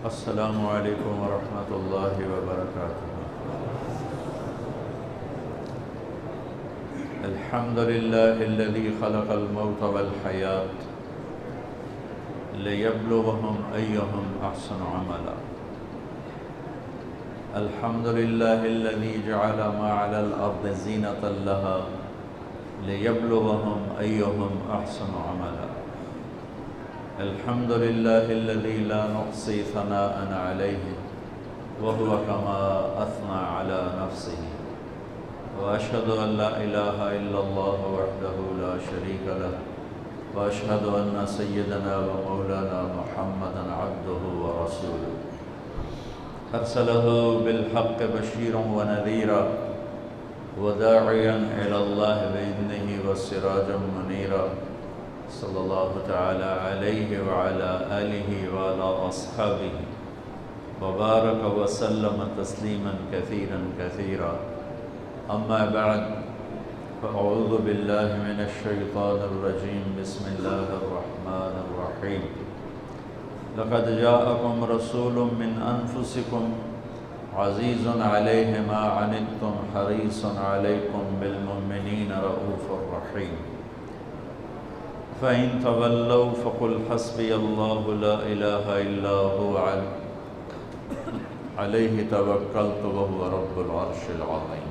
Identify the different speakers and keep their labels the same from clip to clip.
Speaker 1: السلام علیکم ورحمۃ اللہ وبرکاتہ۔ الحمد للہ الذی خلق الموت والحیاة لیبلوہم ایہم احسن عملا۔ الحمد للہ الذی جعل ما علی الارض زینۃ لها لیبلوہم ایہم احسن عملا۔ الحمد للہ الذی لا نحصی ثناء علیہ وهو كما اثنى على نفسه، واشهد ان لا اله الا الله وحده لا شريك له، واشهد ان سيدنا ومولانا محمدا عبده ورسوله ارسله بالحق بشيرا ونذيرا وداعيا الى الله باذنه وسراجا منيرا، صلی اللہ تعالی علیہ وعلى آلہ وعلى اصحابہ وبارک وسلم تسلیما کثیرا کثیرا، اما بعد فاعوذ باللہ من الشیطان الرجیم، بسم اللہ الرحمن الرحیم۔ لقد جاءکم رسول من انفسکم عزیز علیہ ما عنتم حریص علیکم بالمؤمنین رؤوف رحیم، فَإِن تَوَلَّوْا فَقُلْ حَسْبِيَ اللَّهُ لَا إِلَهَ إِلَّا هُوَ عَلَيْهِ تَوَكَّلْتُ وَهُوَ رَبُّ الْعَرْشِ الْعَظِيمِ۔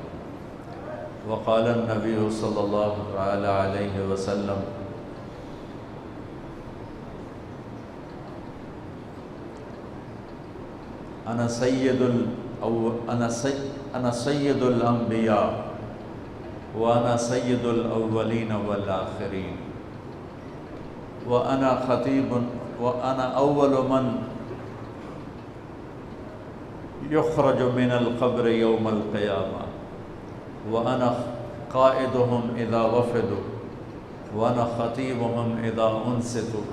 Speaker 1: وقال النبي صلى الله عليه وسلم: أنا سيد الأنبياء وأنا سيد الأولين والآخرين، وأنا أول من يخرج من القبر يوم القيامة، وأنا قائدهم إذا وفدوا، وأنا خطيبهم إذا أنصتوا،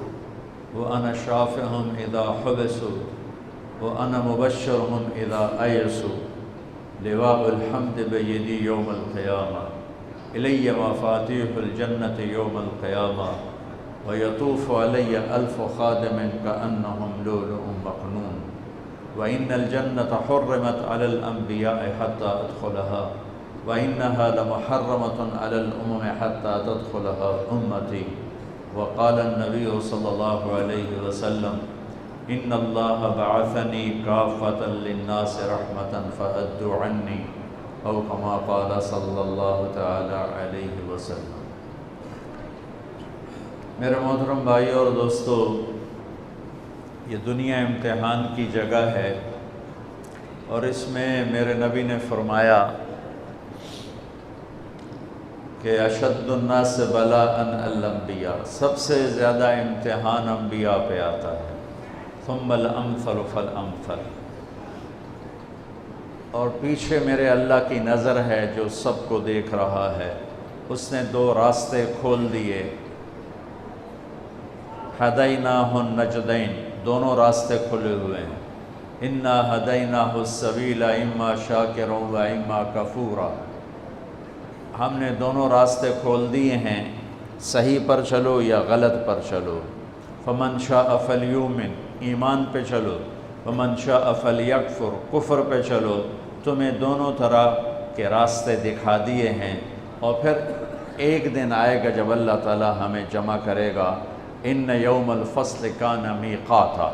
Speaker 1: وأنا شافعهم إذا حبسوا، وأنا مبشرهم إذا أيسوا، لواء الحمد بيدي يوم القيامة، إلي مفاتيح الجنة يوم القيامة، ويطوف علي 1000 خادم كأنهم لؤلؤ مكنون، وإن الجنة حرمت على الأنبياء حتى أدخلها، وإنها لمحرمة على الأمم حتى تدخلها أمتي، وقال النبي صلى الله عليه وسلم: إن الله بعثني كافة للناس رحمة فأدوا عني، أو كما قال صلى الله تعالى عليه وسلم۔ میرے محترم بھائی اور دوستو، یہ دنیا امتحان کی جگہ ہے، اور اس میں میرے نبی نے فرمایا کہ اشد الناس بلاء الانبیاء، سب سے زیادہ امتحان انبیاء پہ آتا ہے، ثم الامثل فالامثل، اور پیچھے میرے اللہ کی نظر ہے جو سب کو دیکھ رہا ہے۔ اس نے 2 راستے کھول دیے، ہدیناہ النجدین، دونوں راستے کھلے ہوئے ہیں، انا ہدیناہ السبیل اما شاکرا و اما کفورا، ہم نے دونوں راستے کھول دیے ہیں، صحیح پر چلو یا غلط پر چلو، فمن شاء فلیؤمن، ایمان پہ چلو، فمن شاء فلیکفر، کفر پہ چلو، تمہیں دونوں طرح کے راستے دکھا دیے ہیں، اور پھر ایک دن آئے گا جب اللہ تعالی ہمیں جمع کرے گا، ان یوم الفصل کان میقاتا،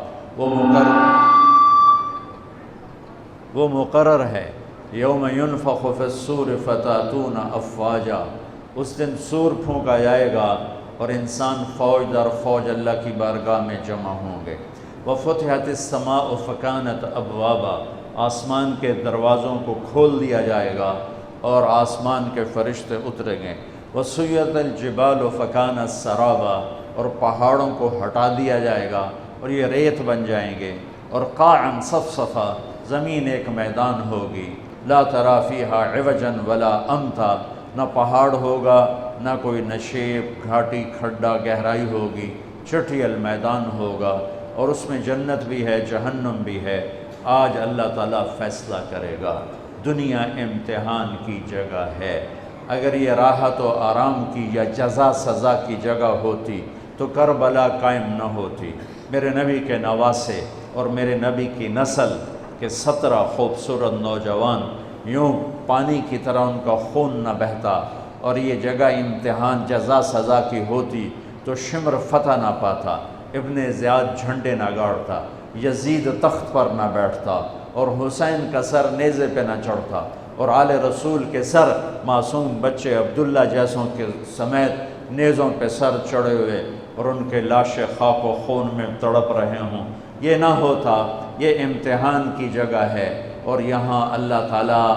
Speaker 1: وہ مقرر ہے، یوم ینفخ فی الصور فتاتون افواجا، اس دن سور پھونکا جائے گا اور انسان فوج در فوج اللہ کی بارگاہ میں جمع ہوں گے، وفتحت السماء فکانت ابوابا، آسمان کے دروازوں کو کھول دیا جائے گا اور آسمان کے فرشتے اتریں گے، وسیرت الجبال فکانت سرابا، اور پہاڑوں کو ہٹا دیا جائے گا اور یہ ریت بن جائیں گے، اور قاعا صفصفا، زمین ایک میدان ہوگی، لا تری فیہا عوجا ولا امتا، نہ پہاڑ ہوگا نہ کوئی نشیب، گھاٹی، کھڈا، گہرائی ہوگی، چٹھیل میدان ہوگا، اور اس میں جنت بھی ہے، جہنم بھی ہے۔ آج اللہ تعالیٰ فیصلہ کرے گا۔ دنیا امتحان کی جگہ ہے، اگر یہ راحت و آرام کی یا جزا سزا کی جگہ ہوتی تو کربلا قائم نہ ہوتی۔ میرے نبی کے نواسے اور میرے نبی کی نسل کے 17 خوبصورت نوجوان، یوں پانی کی طرح ان کا خون نہ بہتا اور یہ جگہ امتحان جزا سزا کی ہوتی تو شمر فتح نہ پاتا، ابن زیاد جھنڈے نہ گاڑتا، یزید تخت پر نہ بیٹھتا اور حسین کا سر نیزے پہ نہ چڑھتا، اور آل رسول کے سر معصوم بچے عبداللہ جیسوں کے سمیت نیزوں پہ سر چڑھے ہوئے اور ان کے لاشیں خاک و خون میں تڑپ رہے ہوں۔ یہ نہ ہوتا، یہ امتحان کی جگہ ہے، اور یہاں اللہ تعالیٰ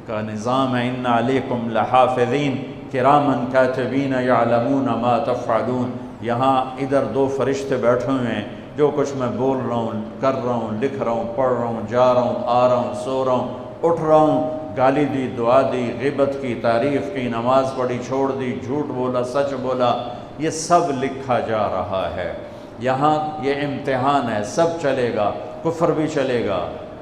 Speaker 1: کا نظام ہے، ان علیکم لحافظین کرامن کاتبین یعلمون ما تفعلون۔ یہاں ادھر 2 فرشتے بیٹھے ہوئے ہیں، جو کچھ میں بول رہا ہوں، کر رہا ہوں، لکھ رہا ہوں، پڑھ رہا ہوں، جا رہا ہوں، آ رہا ہوں، سو رہا ہوں، اٹھ رہا ہوں، گالی دی، دعا دی، غیبت کی، تعریف کی، نماز پڑھی، چھوڑ دی، جھوٹ بولا، سچ بولا، یہ سب لکھا جا رہا ہے۔ یہاں یہ امتحان ہے، سب چلے گا، کفر بھی چلے گا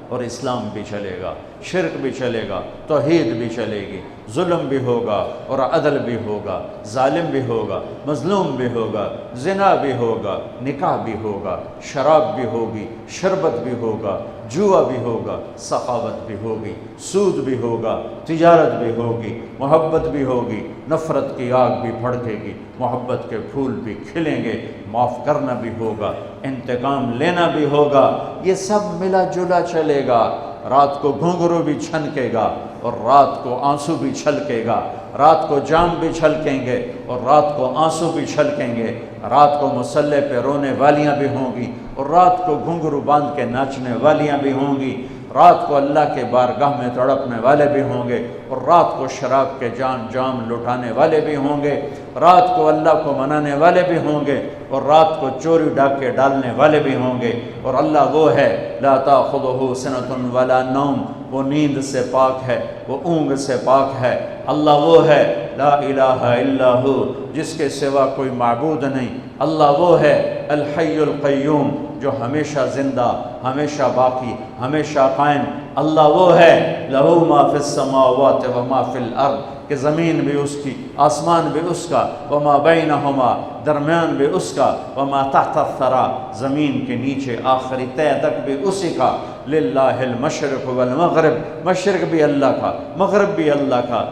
Speaker 1: اور اسلام بھی چلے گا، شرک بھی چلے گا، توحید بھی چلے گی، ظلم بھی ہوگا اور عدل بھی ہوگا، ظالم بھی ہوگا، مظلوم بھی ہوگا، زنا بھی ہوگا، نکاح بھی ہوگا، شراب بھی ہوگی، شربت بھی ہوگا، جوا بھی ہوگا، سخاوت بھی ہوگی، سود بھی ہوگا، تجارت بھی ہوگی، محبت بھی ہوگی، نفرت کی آگ بھی بھڑکے گی، محبت کے پھول بھی کھلیں گے، معاف کرنا بھی ہوگا، انتقام لینا بھی ہوگا، یہ سب ملا جلا چلے گا۔ رات کو گھنگرو بھی چھنکے گا اور رات کو آنسو بھی چھلکے گا، رات کو جام بھی چھلکیں گے اور رات کو آنسو بھی چھلکیں گے، رات کو مصلے پہ رونے والیاں بھی ہوں گی اور رات کو گھنگرو باندھ کے ناچنے والیاں بھی ہوں گی، رات کو اللہ کے بارگاہ میں تڑپنے والے بھی ہوں گے اور رات کو شراب کے جام لٹانے والے بھی ہوں گے، رات کو اللہ کو منانے والے بھی ہوں گے اور رات کو چوری ڈاکے ڈالنے والے بھی ہوں گے۔ اور اللہ وہ ہے لا تأخذہ سنۃ ولا نوم، وہ نیند سے پاک ہے، وہ اونگ سے پاک ہے۔ اللہ وہ ہے لا الہ الا ہو، جس کے سوا کوئی معبود نہیں۔ اللہ وہ ہے الحی القیوم، جو ہمیشہ زندہ، ہمیشہ باقی، ہمیشہ قائم۔ اللہ وہ ہے لہ ما فی السماوات و ما فی الارض، کہ زمین بھی اس کی، آسمان بھی اس کا، وما بینہما، درمیان بھی اس کا، وما تحت الثری، زمین کے نیچے آخری تہ تک بھی اسی کا۔ للہ المشرق والمغرب، مشرق بھی اللہ کا، مغرب بھی اللہ کا۔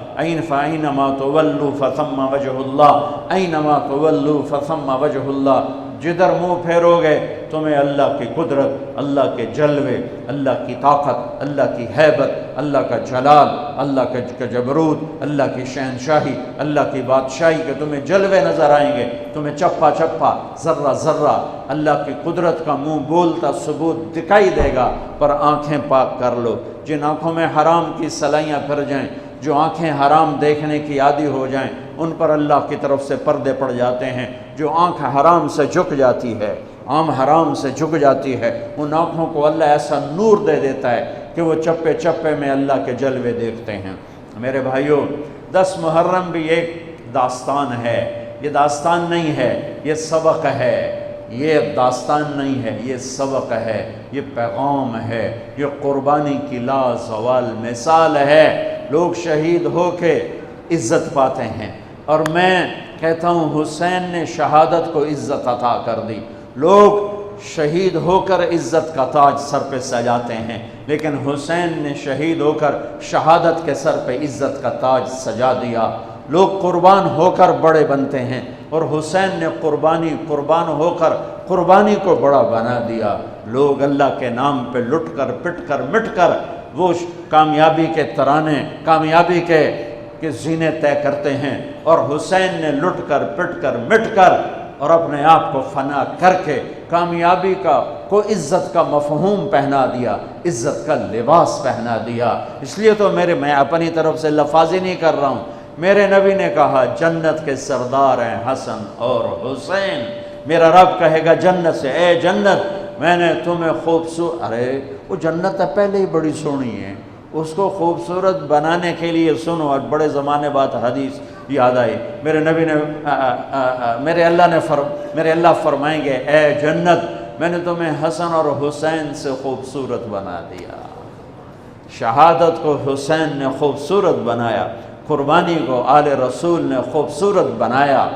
Speaker 1: فأینما تولوا فثم وجہ اللہ، اینما تولوا فثم وجہ اللہ، جدھر منہ پھیرو گے تمہیں اللہ کی قدرت، اللہ کے جلوے، اللہ کی طاقت، اللہ کی ہیبت، اللہ کا جلال، اللہ کا جبروت، اللہ کی شہنشاہی، اللہ کی بادشاہی کے تمہیں جلوے نظر آئیں گے، تمہیں چپا چپا، ذرہ ذرہ اللہ کی قدرت کا منہ بولتا ثبوت دکھائی دے گا۔ پر آنکھیں پاک کر لو، جن آنکھوں میں حرام کی سلائیاں پھر جائیں، جو آنکھیں حرام دیکھنے کی عادی ہو جائیں، ان پر اللہ کی طرف سے پردے پڑ جاتے ہیں۔ جو آنکھ حرام سے جھک جاتی ہے، عام حرام سے جھک جاتی ہے، ان آنکھوں کو اللہ ایسا نور دے دیتا ہے کہ وہ چپے چپے میں اللہ کے جلوے دیکھتے ہیں۔ میرے بھائیوں، 10 محرم بھی ایک داستان ہے، یہ داستان نہیں ہے، یہ سبق ہے، یہ داستان نہیں ہے، یہ سبق ہے، یہ پیغام ہے، یہ قربانی کی لازوال مثال ہے۔ لوگ شہید ہو کے عزت پاتے ہیں، اور میں کہتا ہوں حسین نے شہادت کو عزت عطا کر دی۔ لوگ شہید ہو کر عزت کا تاج سر پہ سجاتے ہیں، لیکن حسین نے شہید ہو کر شہادت کے سر پہ عزت کا تاج سجا دیا۔ لوگ قربان ہو کر بڑے بنتے ہیں، اور حسین نے قربان ہو کر قربانی کو بڑا بنا دیا۔ لوگ اللہ کے نام پہ لٹ کر پٹ کر مٹ کر وہ کامیابی کے ترانے، کامیابی کے زینے طے کرتے ہیں، اور حسین نے لٹ کر پٹ کر مٹ کر اور اپنے آپ کو فنا کر کے کامیابی کو عزت کا مفہوم پہنا دیا، عزت کا لباس پہنا دیا۔ اس لیے تو میں اپنی طرف سے لفاظی نہیں کر رہا ہوں، میرے نبی نے کہا جنت کے سردار ہیں حسن اور حسین۔ میرا رب کہے گا جنت سے، اے جنت میں نے تمہیں خوبصورت، ارے وہ جنت پہلے ہی بڑی سونی ہے، اس کو خوبصورت بنانے کے لیے سنو، اور بڑے زمانے بعد حدیث یاد آئی، میرے نبی نے میرے اللہ فرمائیں گے اے جنت میں نے تمہیں حسن اور حسین سے خوبصورت بنا دیا۔ شہادت کو حسین نے خوبصورت بنایا، قربانی کو آل رسول نے خوبصورت بنایا،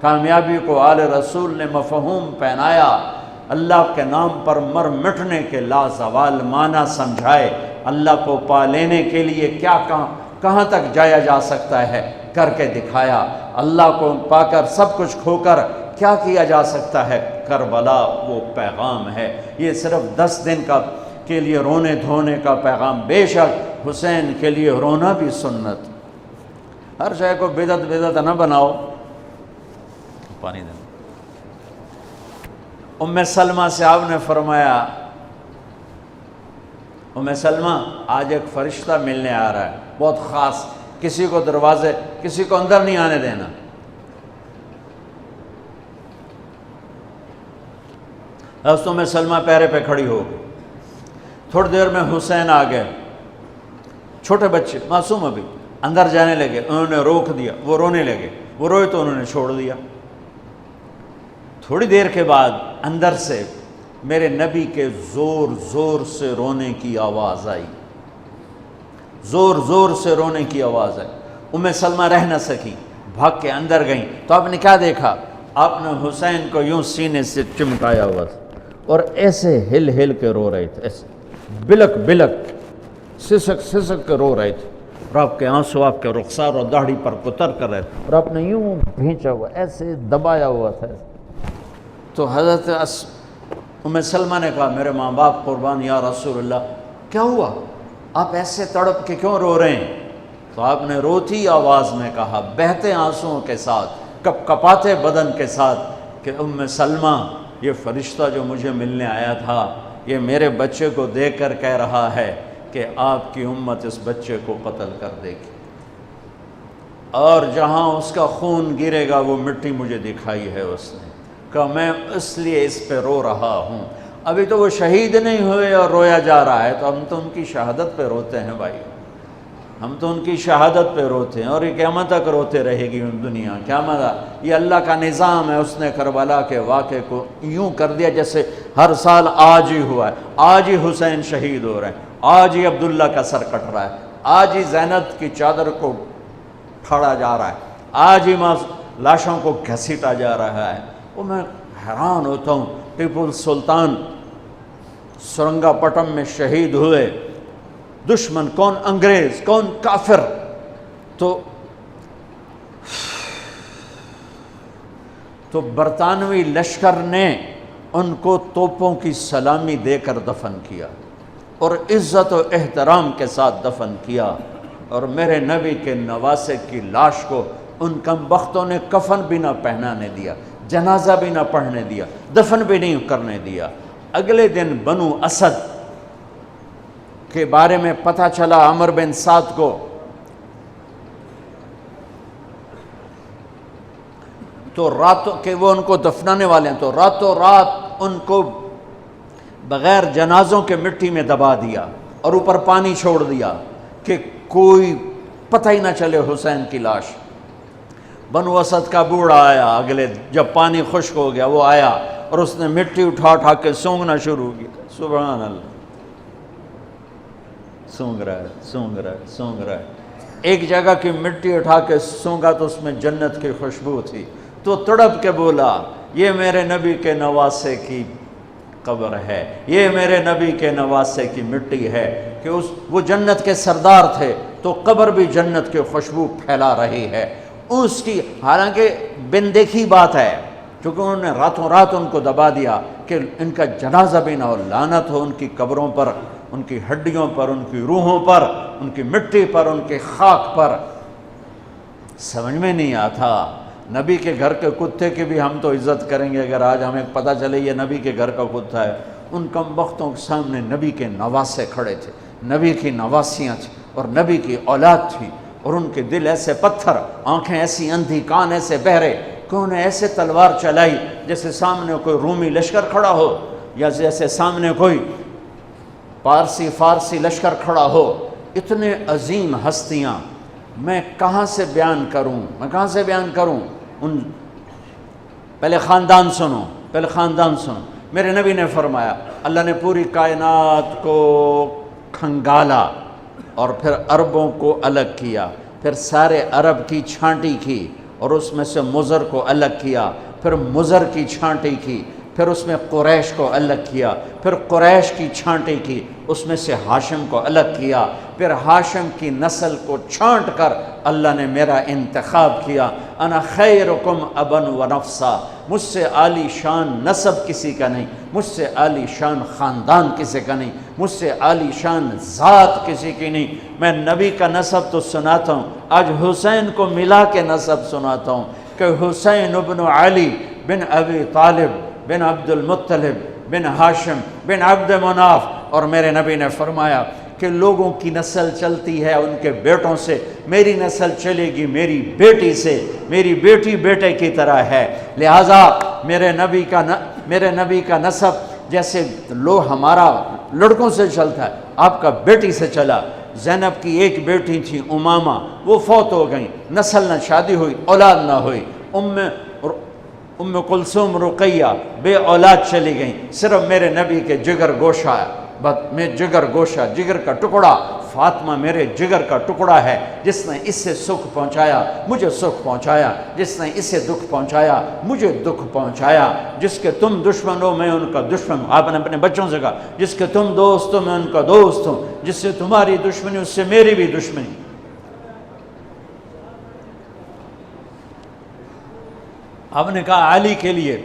Speaker 1: کامیابی کو آل رسول نے مفہوم پہنایا۔ اللہ کے نام پر مر مٹنے کے لازوال معنی سمجھائے، اللہ کو پا لینے کے لیے کیا کہاں تک جایا جا سکتا ہے کر کے دکھایا، اللہ کو پا کر سب کچھ کھو کر کیا کیا جا سکتا ہے، کربلا وہ پیغام ہے۔ یہ صرف 10 دن کے لیے رونے دھونے کا پیغام، بے شک حسین کے لیے رونا بھی سنت۔ ہر شے کو بدعت نہ بناؤ۔ پانی دیں۔ ام سلمہ سے آپ نے فرمایا، ام سلمہ آج ایک فرشتہ ملنے آ رہا ہے، بہت خاص، کسی کو دروازے، کسی کو اندر نہیں آنے دینا۔ حضرت ام سلمہ پیرے پہ کھڑی ہو گئی۔ تھوڑی دیر میں حسین آ گئے، چھوٹے بچے معصوم ابھی، اندر جانے لگے، انہوں نے روک دیا، وہ رونے لگے، وہ روئے تو انہوں نے چھوڑ دیا۔ تھوڑی دیر کے بعد اندر سے میرے نبی کے زور زور سے رونے کی آواز آئی، زور زور سے رونے کی آواز آئی۔ ام سلمہ رہ نہ سکی، بھاگ کے اندر گئیں تو آپ نے کیا دیکھا؟ آپ نے حسین کو یوں سینے سے چمٹایا ہوا تھا اور ایسے ہل ہل کے رو رہے تھے، ایسے بلک بلک سسک سسک کے رو رہے تھے، اور آپ کے آنسو آپ کے رخسار اور داڑھی پر کتر کر رہے تھے، اور آپ نے یوں بھینچا ہوا، ایسے دبایا ہوا تھا۔ تو حضرت ام سلمہ نے کہا، میرے ماں باپ قربان یا رسول اللہ، کیا ہوا؟ آپ ایسے تڑپ کے کیوں رو رہے ہیں؟ تو آپ نے روتی آواز میں کہا، بہتے آنسوؤں کے ساتھ، کپ کپاتے بدن کے ساتھ، کہ ام سلمہ، یہ فرشتہ جو مجھے ملنے آیا تھا، یہ میرے بچے کو دیکھ کر کہہ رہا ہے کہ آپ کی امت اس بچے کو قتل کر دے گی، اور جہاں اس کا خون گرے گا وہ مٹی مجھے دکھائی ہے اس نے، کہ میں اس لیے اس پہ رو رہا ہوں۔ ابھی تو وہ شہید نہیں ہوئے اور رویا جا رہا ہے، تو ہم تو ان کی شہادت پہ روتے ہیں بھائی، ہم تو ان کی شہادت پہ روتے ہیں، اور یہ قیامت تک روتے رہے گی دنیا، قیامت۔ یہ اللہ کا نظام ہے، اس نے کربلا کے واقعے کو یوں کر دیا جیسے ہر سال آج ہی ہوا ہے، آج ہی حسین شہید ہو رہے ہیں، آج ہی عبداللہ کا سر کٹ رہا ہے، آج ہی زینب کی چادر کو پھاڑا جا رہا ہے، آج ہی لاشوں کو گھسیٹا جا رہا ہے۔ وہ میں حیران ہوتا ہوں، ٹیپو سلطان سرنگا پٹم میں شہید ہوئے، دشمن کون؟ انگریز، کون؟ کافر۔ تو برطانوی لشکر نے ان کو توپوں کی سلامی دے کر دفن کیا، اور عزت و احترام کے ساتھ دفن کیا، اور میرے نبی کے نواسے کی لاش کو ان کم بختوں نے کفن بھی نہ پہنانے دیا، جنازہ بھی نہ پڑھنے دیا، دفن بھی نہیں کرنے دیا۔ اگلے دن بنو اسد کے بارے میں پتہ چلا عمر بن سعد کو، تو راتوں کہ وہ ان کو دفنانے والے ہیں، تو راتوں رات ان کو بغیر جنازوں کے مٹی میں دبا دیا اور اوپر پانی چھوڑ دیا کہ کوئی پتہ ہی نہ چلے حسین کی لاش۔ بنو اسد کا بوڑھا آیا، اگلے جب پانی خشک ہو گیا وہ آیا اور اس نے مٹی اٹھا اٹھا کے سونگنا شروع کیا، سبحان اللہ، سونگ رہا ہے، سونگ رہا ہے، سونگ رہا ہے۔ ایک جگہ کی مٹی اٹھا کے سونگا تو اس میں جنت کی خوشبو تھی، تو تڑپ کے بولا، یہ میرے نبی کے نواسے کی قبر ہے، یہ میرے نبی کے نواسے کی مٹی ہے، کہ وہ جنت کے سردار تھے تو قبر بھی جنت کی خوشبو پھیلا رہی ہے اس کی، حالانکہ بن دیکھی بات ہے، کیونکہ انہوں نے راتوں رات ان کو دبا دیا کہ ان کا جنازہ بھی نہ ہو، لعنت ہو ان کی قبروں پر، ان کی ہڈیوں پر، ان کی روحوں پر، ان کی مٹی پر، ان کے خاک پر۔ سمجھ میں نہیں آتا، نبی کے گھر کے کتے کی بھی ہم تو عزت کریں گے اگر آج ہمیں پتہ چلے یہ نبی کے گھر کا کتا ہے۔ ان کم بختوں کے سامنے نبی کے نواسے کھڑے تھے، نبی کی نواسیاں تھیں اور نبی کی اولاد تھی، اور ان کے دل ایسے پتھر، آنکھیں ایسی اندھی، کان ایسے بہرے کہ انہیں ایسے تلوار چلائی جیسے سامنے کوئی رومی لشکر کھڑا ہو، یا جیسے سامنے کوئی فارسی لشکر کھڑا ہو۔ اتنے عظیم ہستیاں، میں کہاں سے بیان کروں؟ پہلے خاندان سنو، میرے نبی نے فرمایا، اللہ نے پوری کائنات کو کھنگالا اور پھر عربوں کو الگ کیا، پھر سارے عرب کی چھانٹی کی اور اس میں سے مضر کو الگ کیا، پھر مضر کی چھانٹی کی، پھر اس میں قریش کو الگ کیا، پھر قریش کی چھانٹی کی، اس میں سے ہاشم کو الگ کیا، پھر ہاشم کی نسل کو چھانٹ کر اللہ نے میرا انتخاب کیا۔ انا خیرکم ابا و نفسا، مجھ سے عالی شان نسب کسی کا نہیں، مجھ سے عالی شان خاندان کسی کا نہیں، مجھ سے عالی شان ذات کسی کی نہیں۔ میں نبی کا نسب تو سناتا ہوں، آج حسین کو ملا کے نسب سناتا ہوں کہ حسین ابن علی بن ابی طالب بن عبد المطلب بن ہاشم بن عبد مناف، اور میرے نبی نے فرمایا کہ لوگوں کی نسل چلتی ہے ان کے بیٹوں سے، میری نسل چلے گی میری بیٹی سے، میری بیٹی بیٹے کی طرح ہے۔ لہٰذا میرے نبی کا نسب جیسے ہمارا لڑکوں سے چلتا ہے، آپ کا بیٹی سے چلا۔ زینب کی ایک بیٹی تھی امامہ، وہ فوت ہو گئیں، نسل نہ شادی ہوئی، اولاد نہ ہوئی۔ ام کلثوم رقیہ بے اولاد چلی گئیں، صرف میرے نبی کے جگر گوشہ میں جگر گوشہ، جگر کا ٹکڑا، فاطمہ میرے جگر کا ٹکڑا ہے، جس نے اس سے سکھ پہنچایا مجھے سکھ پہنچایا، جس نے اسے دکھ پہنچایا مجھے دکھ پہنچایا۔ جس کے تم دشمن ہو میں ان کا دشمن ہوں، آپ نے اپنے بچوں سے کہا جس کے تم دوست ہو میں ان کا دوست ہوں، جس سے تمہاری دشمنی اس سے میری بھی دشمنی۔ آپ نے کہا علی کے لیے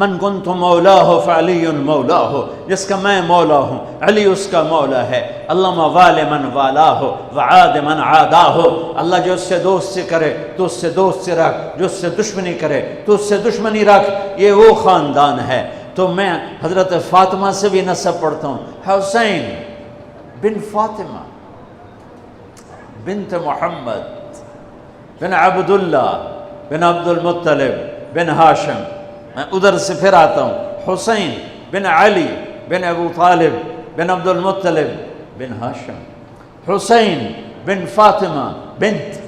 Speaker 1: من کنت مولا ہو فعلی مولا ہو، جس کا میں مولا ہوں علی اس کا مولا ہے۔ اللہم وال من والا ہو وعاد من عادا ہو، اللہ جو اس سے دوستی کرے تو اس سے دوستی رکھ، جو اس سے دشمنی کرے تو اس سے دشمنی رکھ۔ یہ وہ خاندان ہے۔ تو میں حضرت فاطمہ سے بھی نسب پڑھتا ہوں، حسین بن فاطمہ بنت محمد بن عبداللہ بن عبد المطلب بن ہاشم۔ میں ادھر سے پھر آتا ہوں، حسین بن علی بن ابو طالب بن عبد المطلب بن ہاشم، حسین بن فاطمہ بنت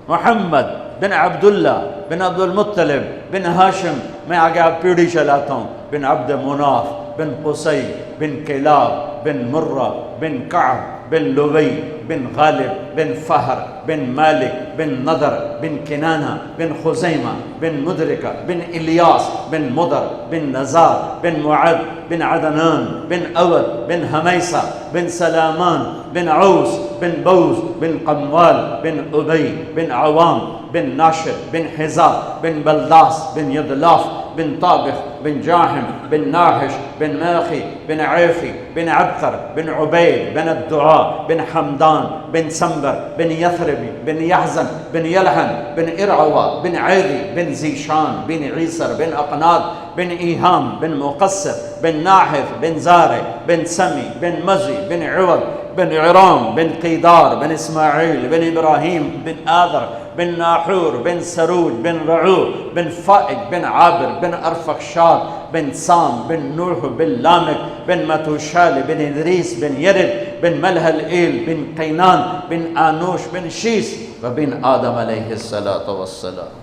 Speaker 1: محمد بن عبداللہ بن عبد المطلب بن ہاشم۔ میں آگے آپ پیڑھی چلاتا ہوں، بن عبد مناف بن قصی بن کلاب بن مرہ بن کعب بن لبی بن غالب بن فہر بن مالک بن نضر بن کنانہ بن خزیمہ بن مدرکہ بن الیاس بن مدر بن نزار بن معد بن عدنان بن اود بن حمیسہ بن سلامان بن عوس بن بوز بن قموال بن ابی بن عوام بن ناشر بن حزاب بن بلداس بن یدلاف بن طابخ بن جاحم بن ناحش بن ماخی بن عیفی بن عبقر بن عبید بن الدعاء بن حمدان بن سنبر بن یثربی بن یحزن بن یلحن بن ارعوا بن عیدی بن زیشان بن عیسر بن اقناد بن ایہام بن مقصر بن ناحف بن زارع بن سمی بن مزی بن عوض بن عرام بن قیدار بن اسماعیل بن ابراہیم بن آذر بن ناحور بن سروج بن رعو بن فائق بن عابر بن ارفخشاد بن سام بن نوح بن لامک بن متوشال بن ادریس بن یرد بن ملہل ایل بن قینان بن آنوش بن شیس وبن آدم علیہ السلام۔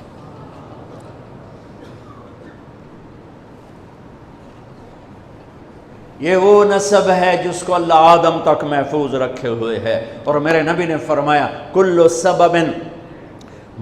Speaker 1: یہ وہ نسب ہے جس کو اللہ آدم تک محفوظ رکھے ہوئے ہے۔ اور میرے نبی نے فرمایا کل سبب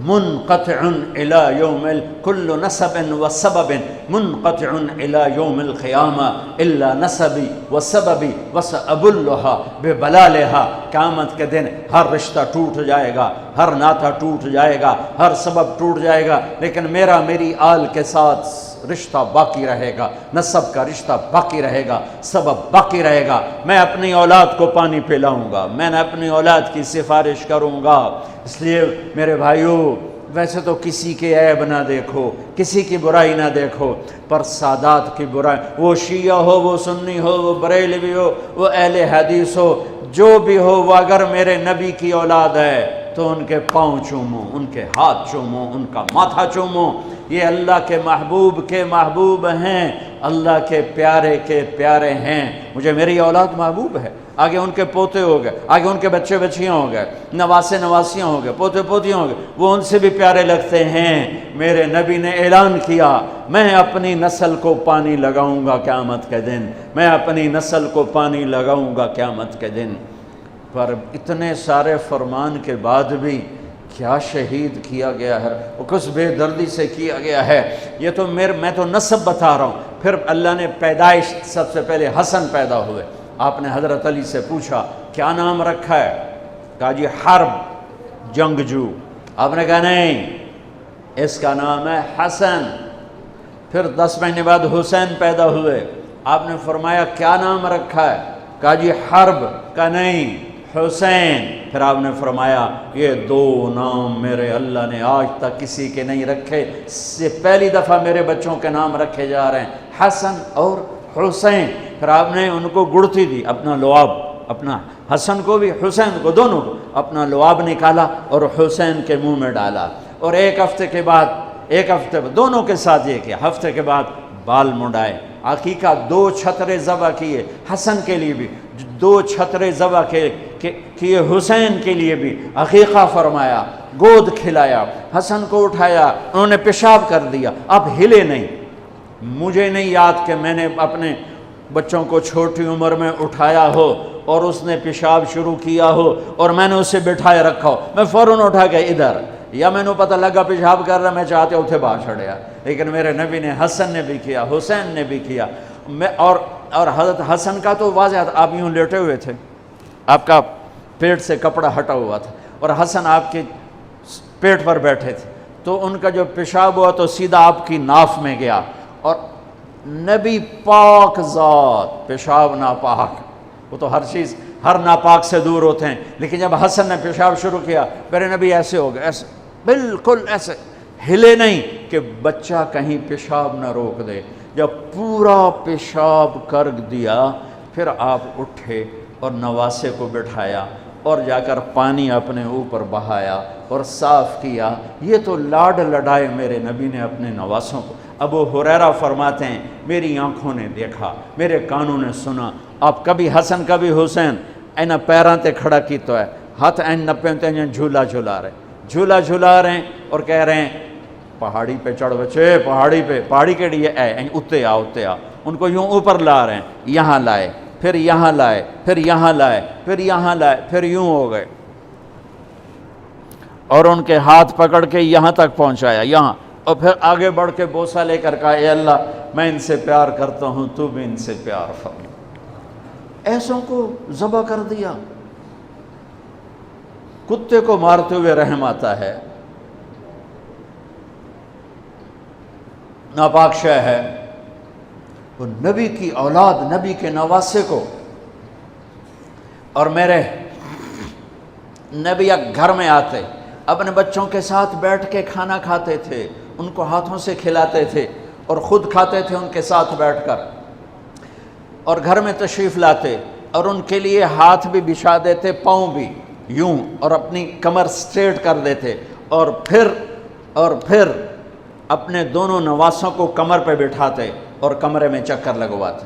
Speaker 1: منقطع الى یوم کل نسب و سبب منقطع الى یوم القیامہ الا نسبی و سببی وسأبلها ببلالها۔ قیامت کے دن ہر رشتہ ٹوٹ جائے گا، ہر ناطہ ٹوٹ جائے گا، ہر سبب ٹوٹ جائے گا، لیکن میری آل کے ساتھ رشتہ باقی رہے گا، نسب کا رشتہ باقی رہے گا، سبب باقی رہے گا۔ میں اپنی اولاد کو پانی پلاؤں گا، میں نے اپنی اولاد کی سفارش کروں گا۔ اس لیے میرے بھائیوں، ویسے تو کسی کے عیب نہ دیکھو، کسی کی برائی نہ دیکھو، پر سادات کی برائی، وہ شیعہ ہو، وہ سنی ہو، وہ بریلوی ہو، وہ اہل حدیث ہو، جو بھی ہو، وہ اگر میرے نبی کی اولاد ہے تو ان کے پاؤں چومو، ان کے ہاتھ چومو، ان کا ماتھا چومو۔ یہ اللہ کے محبوب ہیں، اللہ کے پیارے ہیں۔ مجھے میری اولاد محبوب ہے، آگے ان کے پوتے ہو گئے، آگے ان کے بچے بچیاں ہو گئے، نواسیاں ہو گئے، پوتے پوتیاں ہو گئے، وہ ان سے بھی پیارے لگتے ہیں۔ میرے نبی نے اعلان کیا میں اپنی نسل کو پانی لگاؤں گا قیامت کے دن، میں اپنی نسل کو پانی لگاؤں گا قیامت کے دن۔ پر اتنے سارے فرمان کے بعد بھی کیا شہید کیا گیا ہے، وہ کس بے دردی سے کیا گیا ہے، یہ تو میں تو نسب بتا رہا ہوں۔ پھر اللہ نے پیدائش، سب سے پہلے حسن پیدا ہوئے۔ آپ نے حضرت علی سے پوچھا کیا نام رکھا ہے؟ کہا جی حرب، جنگجو۔ آپ نے کہا نہیں، اس کا نام ہے حسن۔ پھر 10 مہینے بعد حسین پیدا ہوئے۔ آپ نے فرمایا کیا نام رکھا ہے؟ کہا جی حرب۔ کہا نہیں، حسین۔ پھر آپ نے فرمایا یہ 2 نام میرے اللہ نے آج تک کسی کے نہیں رکھے، سے پہلی دفعہ میرے بچوں کے نام رکھے جا رہے ہیں، حسن اور حسین۔ پھر آپ نے ان کو گڑتی دی، اپنا لعاب، اپنا حسن کو بھی حسین کو، دونوں کو اپنا لعاب نکالا اور حسین کے منہ میں ڈالا۔ اور ایک ہفتے بعد دونوں کے ساتھ یہ کیا، ہفتے کے بعد بال منڈائے، عقیقہ 2 چھترے ذبح کیے حسن کے لیے بھی، 2 چھترے ذبح کیے حسین کے لیے بھی، عقیقہ فرمایا، گود کھلایا، حسن کو اٹھایا، انہوں نے پیشاب کر دیا، اب ہلے نہیں۔ مجھے نہیں یاد کہ میں نے اپنے بچوں کو چھوٹی عمر میں اٹھایا ہو اور اس نے پیشاب شروع کیا ہو اور میں نے اسے بٹھائے رکھا ہو، میں فوراً اٹھا کے ادھر، یا میں نے پتہ لگا پیشاب کر رہا، میں چاہتے اتھے باہر چھڑیا۔ لیکن میرے نبی نے، حسن نے بھی کیا، حسین نے بھی کیا۔ اور حضرت حسن کا تو واضح تھا، آپ یوں لیٹے ہوئے تھے، آپ کا پیٹ سے کپڑا ہٹا ہوا تھا، اور حسن آپ کے پیٹ پر بیٹھے تھے، تو ان کا جو پیشاب ہوا تو سیدھا آپ کی ناف میں گیا، اور نبی پاک ذات، پیشاب ناپاک، وہ تو ہر چیز، ہر ناپاک سے دور ہوتے ہیں، لیکن جب حسن نے پیشاب شروع کیا، میرے نبی ایسے ہو گئے، ایسے بالکل ایسے ہلے نہیں کہ بچہ کہیں پیشاب نہ روک دے۔ جب پورا پیشاب کر دیا، پھر آپ اٹھے اور نواسے کو بٹھایا اور جا کر پانی اپنے اوپر بہایا اور صاف کیا۔ یہ تو لاڈ لڈائے میرے نبی نے اپنے نواسوں کو۔ ابو ہریرہ فرماتے ہیں میری آنکھوں نے دیکھا، میرے کانوں نے سنا، آپ کبھی حسن کبھی حسین اینا پیراں تے کھڑا کی تو ہے، ہاتھ این نپے تے جھولا جھولا رہے ہیں اور کہہ رہے ہیں پہاڑی پہ چڑھ بچے، پہاڑی کے لیے اتے آ۔ ان کو یوں اوپر لا رہے ہیں، یہاں لائے، پھر یہاں لائے، پھر یہاں لائے، پھر یہاں لائے، پھر یوں ہو گئے، اور ان کے ہاتھ پکڑ کے یہاں تک پہنچایا، یہاں، اور پھر آگے بڑھ کے بوسہ لے کر کہا اے اللہ میں ان سے پیار کرتا ہوں، تو بھی ان سے پیار فرما۔ ایسوں کو ذبح کر دیا۔ کتے کو مارتے ہوئے رحم آتا ہے، ناپاک شے ہے، وہ نبی کی اولاد، نبی کے نواسے کو۔ اور میرے نبی گھر میں آتے، اپنے بچوں کے ساتھ بیٹھ کے کھانا کھاتے تھے، ان کو ہاتھوں سے کھلاتے تھے اور خود کھاتے تھے ان کے ساتھ بیٹھ کر، اور گھر میں تشریف لاتے اور ان کے لیے ہاتھ بھی بچھا دیتے، پاؤں بھی یوں، اور اپنی کمر سٹریٹ کر دیتے، اور پھر اپنے دونوں نواسوں کو کمر پہ بٹھاتے اور کمرے میں چکر لگواتے،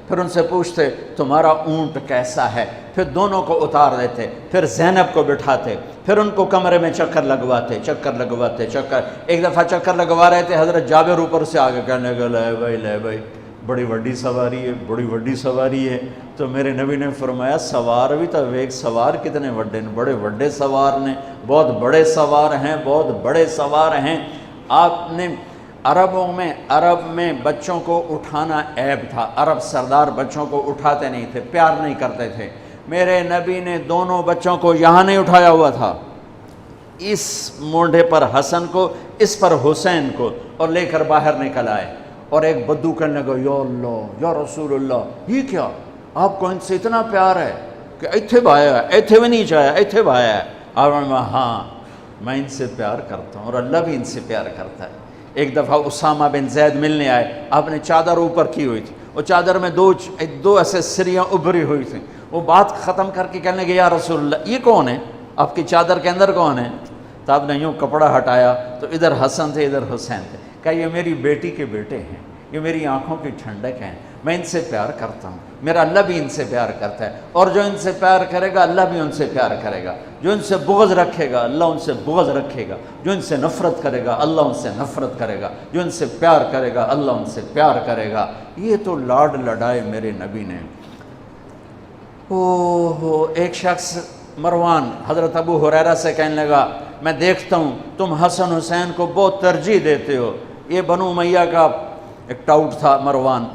Speaker 1: پھر ان سے پوچھتے تمہارا اونٹ کیسا ہے، پھر دونوں کو اتار دیتے، پھر زینب کو بٹھاتے، پھر ان کو کمرے میں چکر لگواتے۔ ایک دفعہ چکر لگوا رہے تھے، حضرت جابر اوپر سے آگے کہنے لگے لے بھائی بڑی وڈی سواری ہے، تو میرے نبی نے فرمایا سوار بھی تو ایک سوار کتنے وڈے نے، بڑے وڈے سوار نے، بہت بڑے سوار ہیں۔ آپ نے عرب میں بچوں کو اٹھانا عیب تھا، عرب سردار بچوں کو اٹھاتے نہیں تھے، پیار نہیں کرتے تھے۔ میرے نبی نے دونوں بچوں کو یہاں نہیں اٹھایا ہوا تھا، اس مونڈے پر حسن کو، اس پر حسین کو، اور لے کر باہر نکل آئے، اور ایک بدو کہنے لگا یا اللہ یا رسول اللہ یہ کیا، آپ کو ان سے اتنا پیار ہے کہ ایتھے بایا ہے، ایتھے بھی نہیں چاہیا، ایتھے بایا ہے۔ اور ہاں میں ان سے پیار کرتا ہوں اور اللہ بھی ان سے پیار کرتا ہے۔ ایک دفعہ اسامہ بن زید ملنے آئے، آپ نے چادر اوپر کی ہوئی تھی، وہ چادر میں دو ایسے سریاں ابھری ہوئی تھیں، وہ بات ختم کر کے کہنے لگے یا رسول اللہ یہ کون ہے، آپ کی چادر کے اندر کون ہے؟ تو آپ نے یوں کپڑا ہٹایا تو ادھر حسن تھے ادھر حسین تھے، کہا یہ میری بیٹی کے بیٹے ہیں، یہ میری آنکھوں کی ٹھنڈک ہیں، میں ان سے پیار کرتا ہوں، میرا اللہ بھی ان سے پیار کرتا ہے، اور جو ان سے پیار کرے گا اللہ بھی ان سے پیار کرے گا، جو ان سے بغض رکھے گا اللہ ان سے بغض رکھے گا، جو ان سے نفرت کرے گا اللہ ان سے نفرت کرے گا، جو ان سے پیار کرے گا اللہ ان سے پیار کرے گا۔ یہ تو لاڈ لڈائے میرے نبی نے۔ ایک شخص مروان حضرت ابو ہریرہ سے کہنے لگا میں دیکھتا ہوں تم حسن حسین کو بہت ترجیح دیتے ہو. یہ بنو امیہ کا ایک ٹاؤٹ تھا مروان.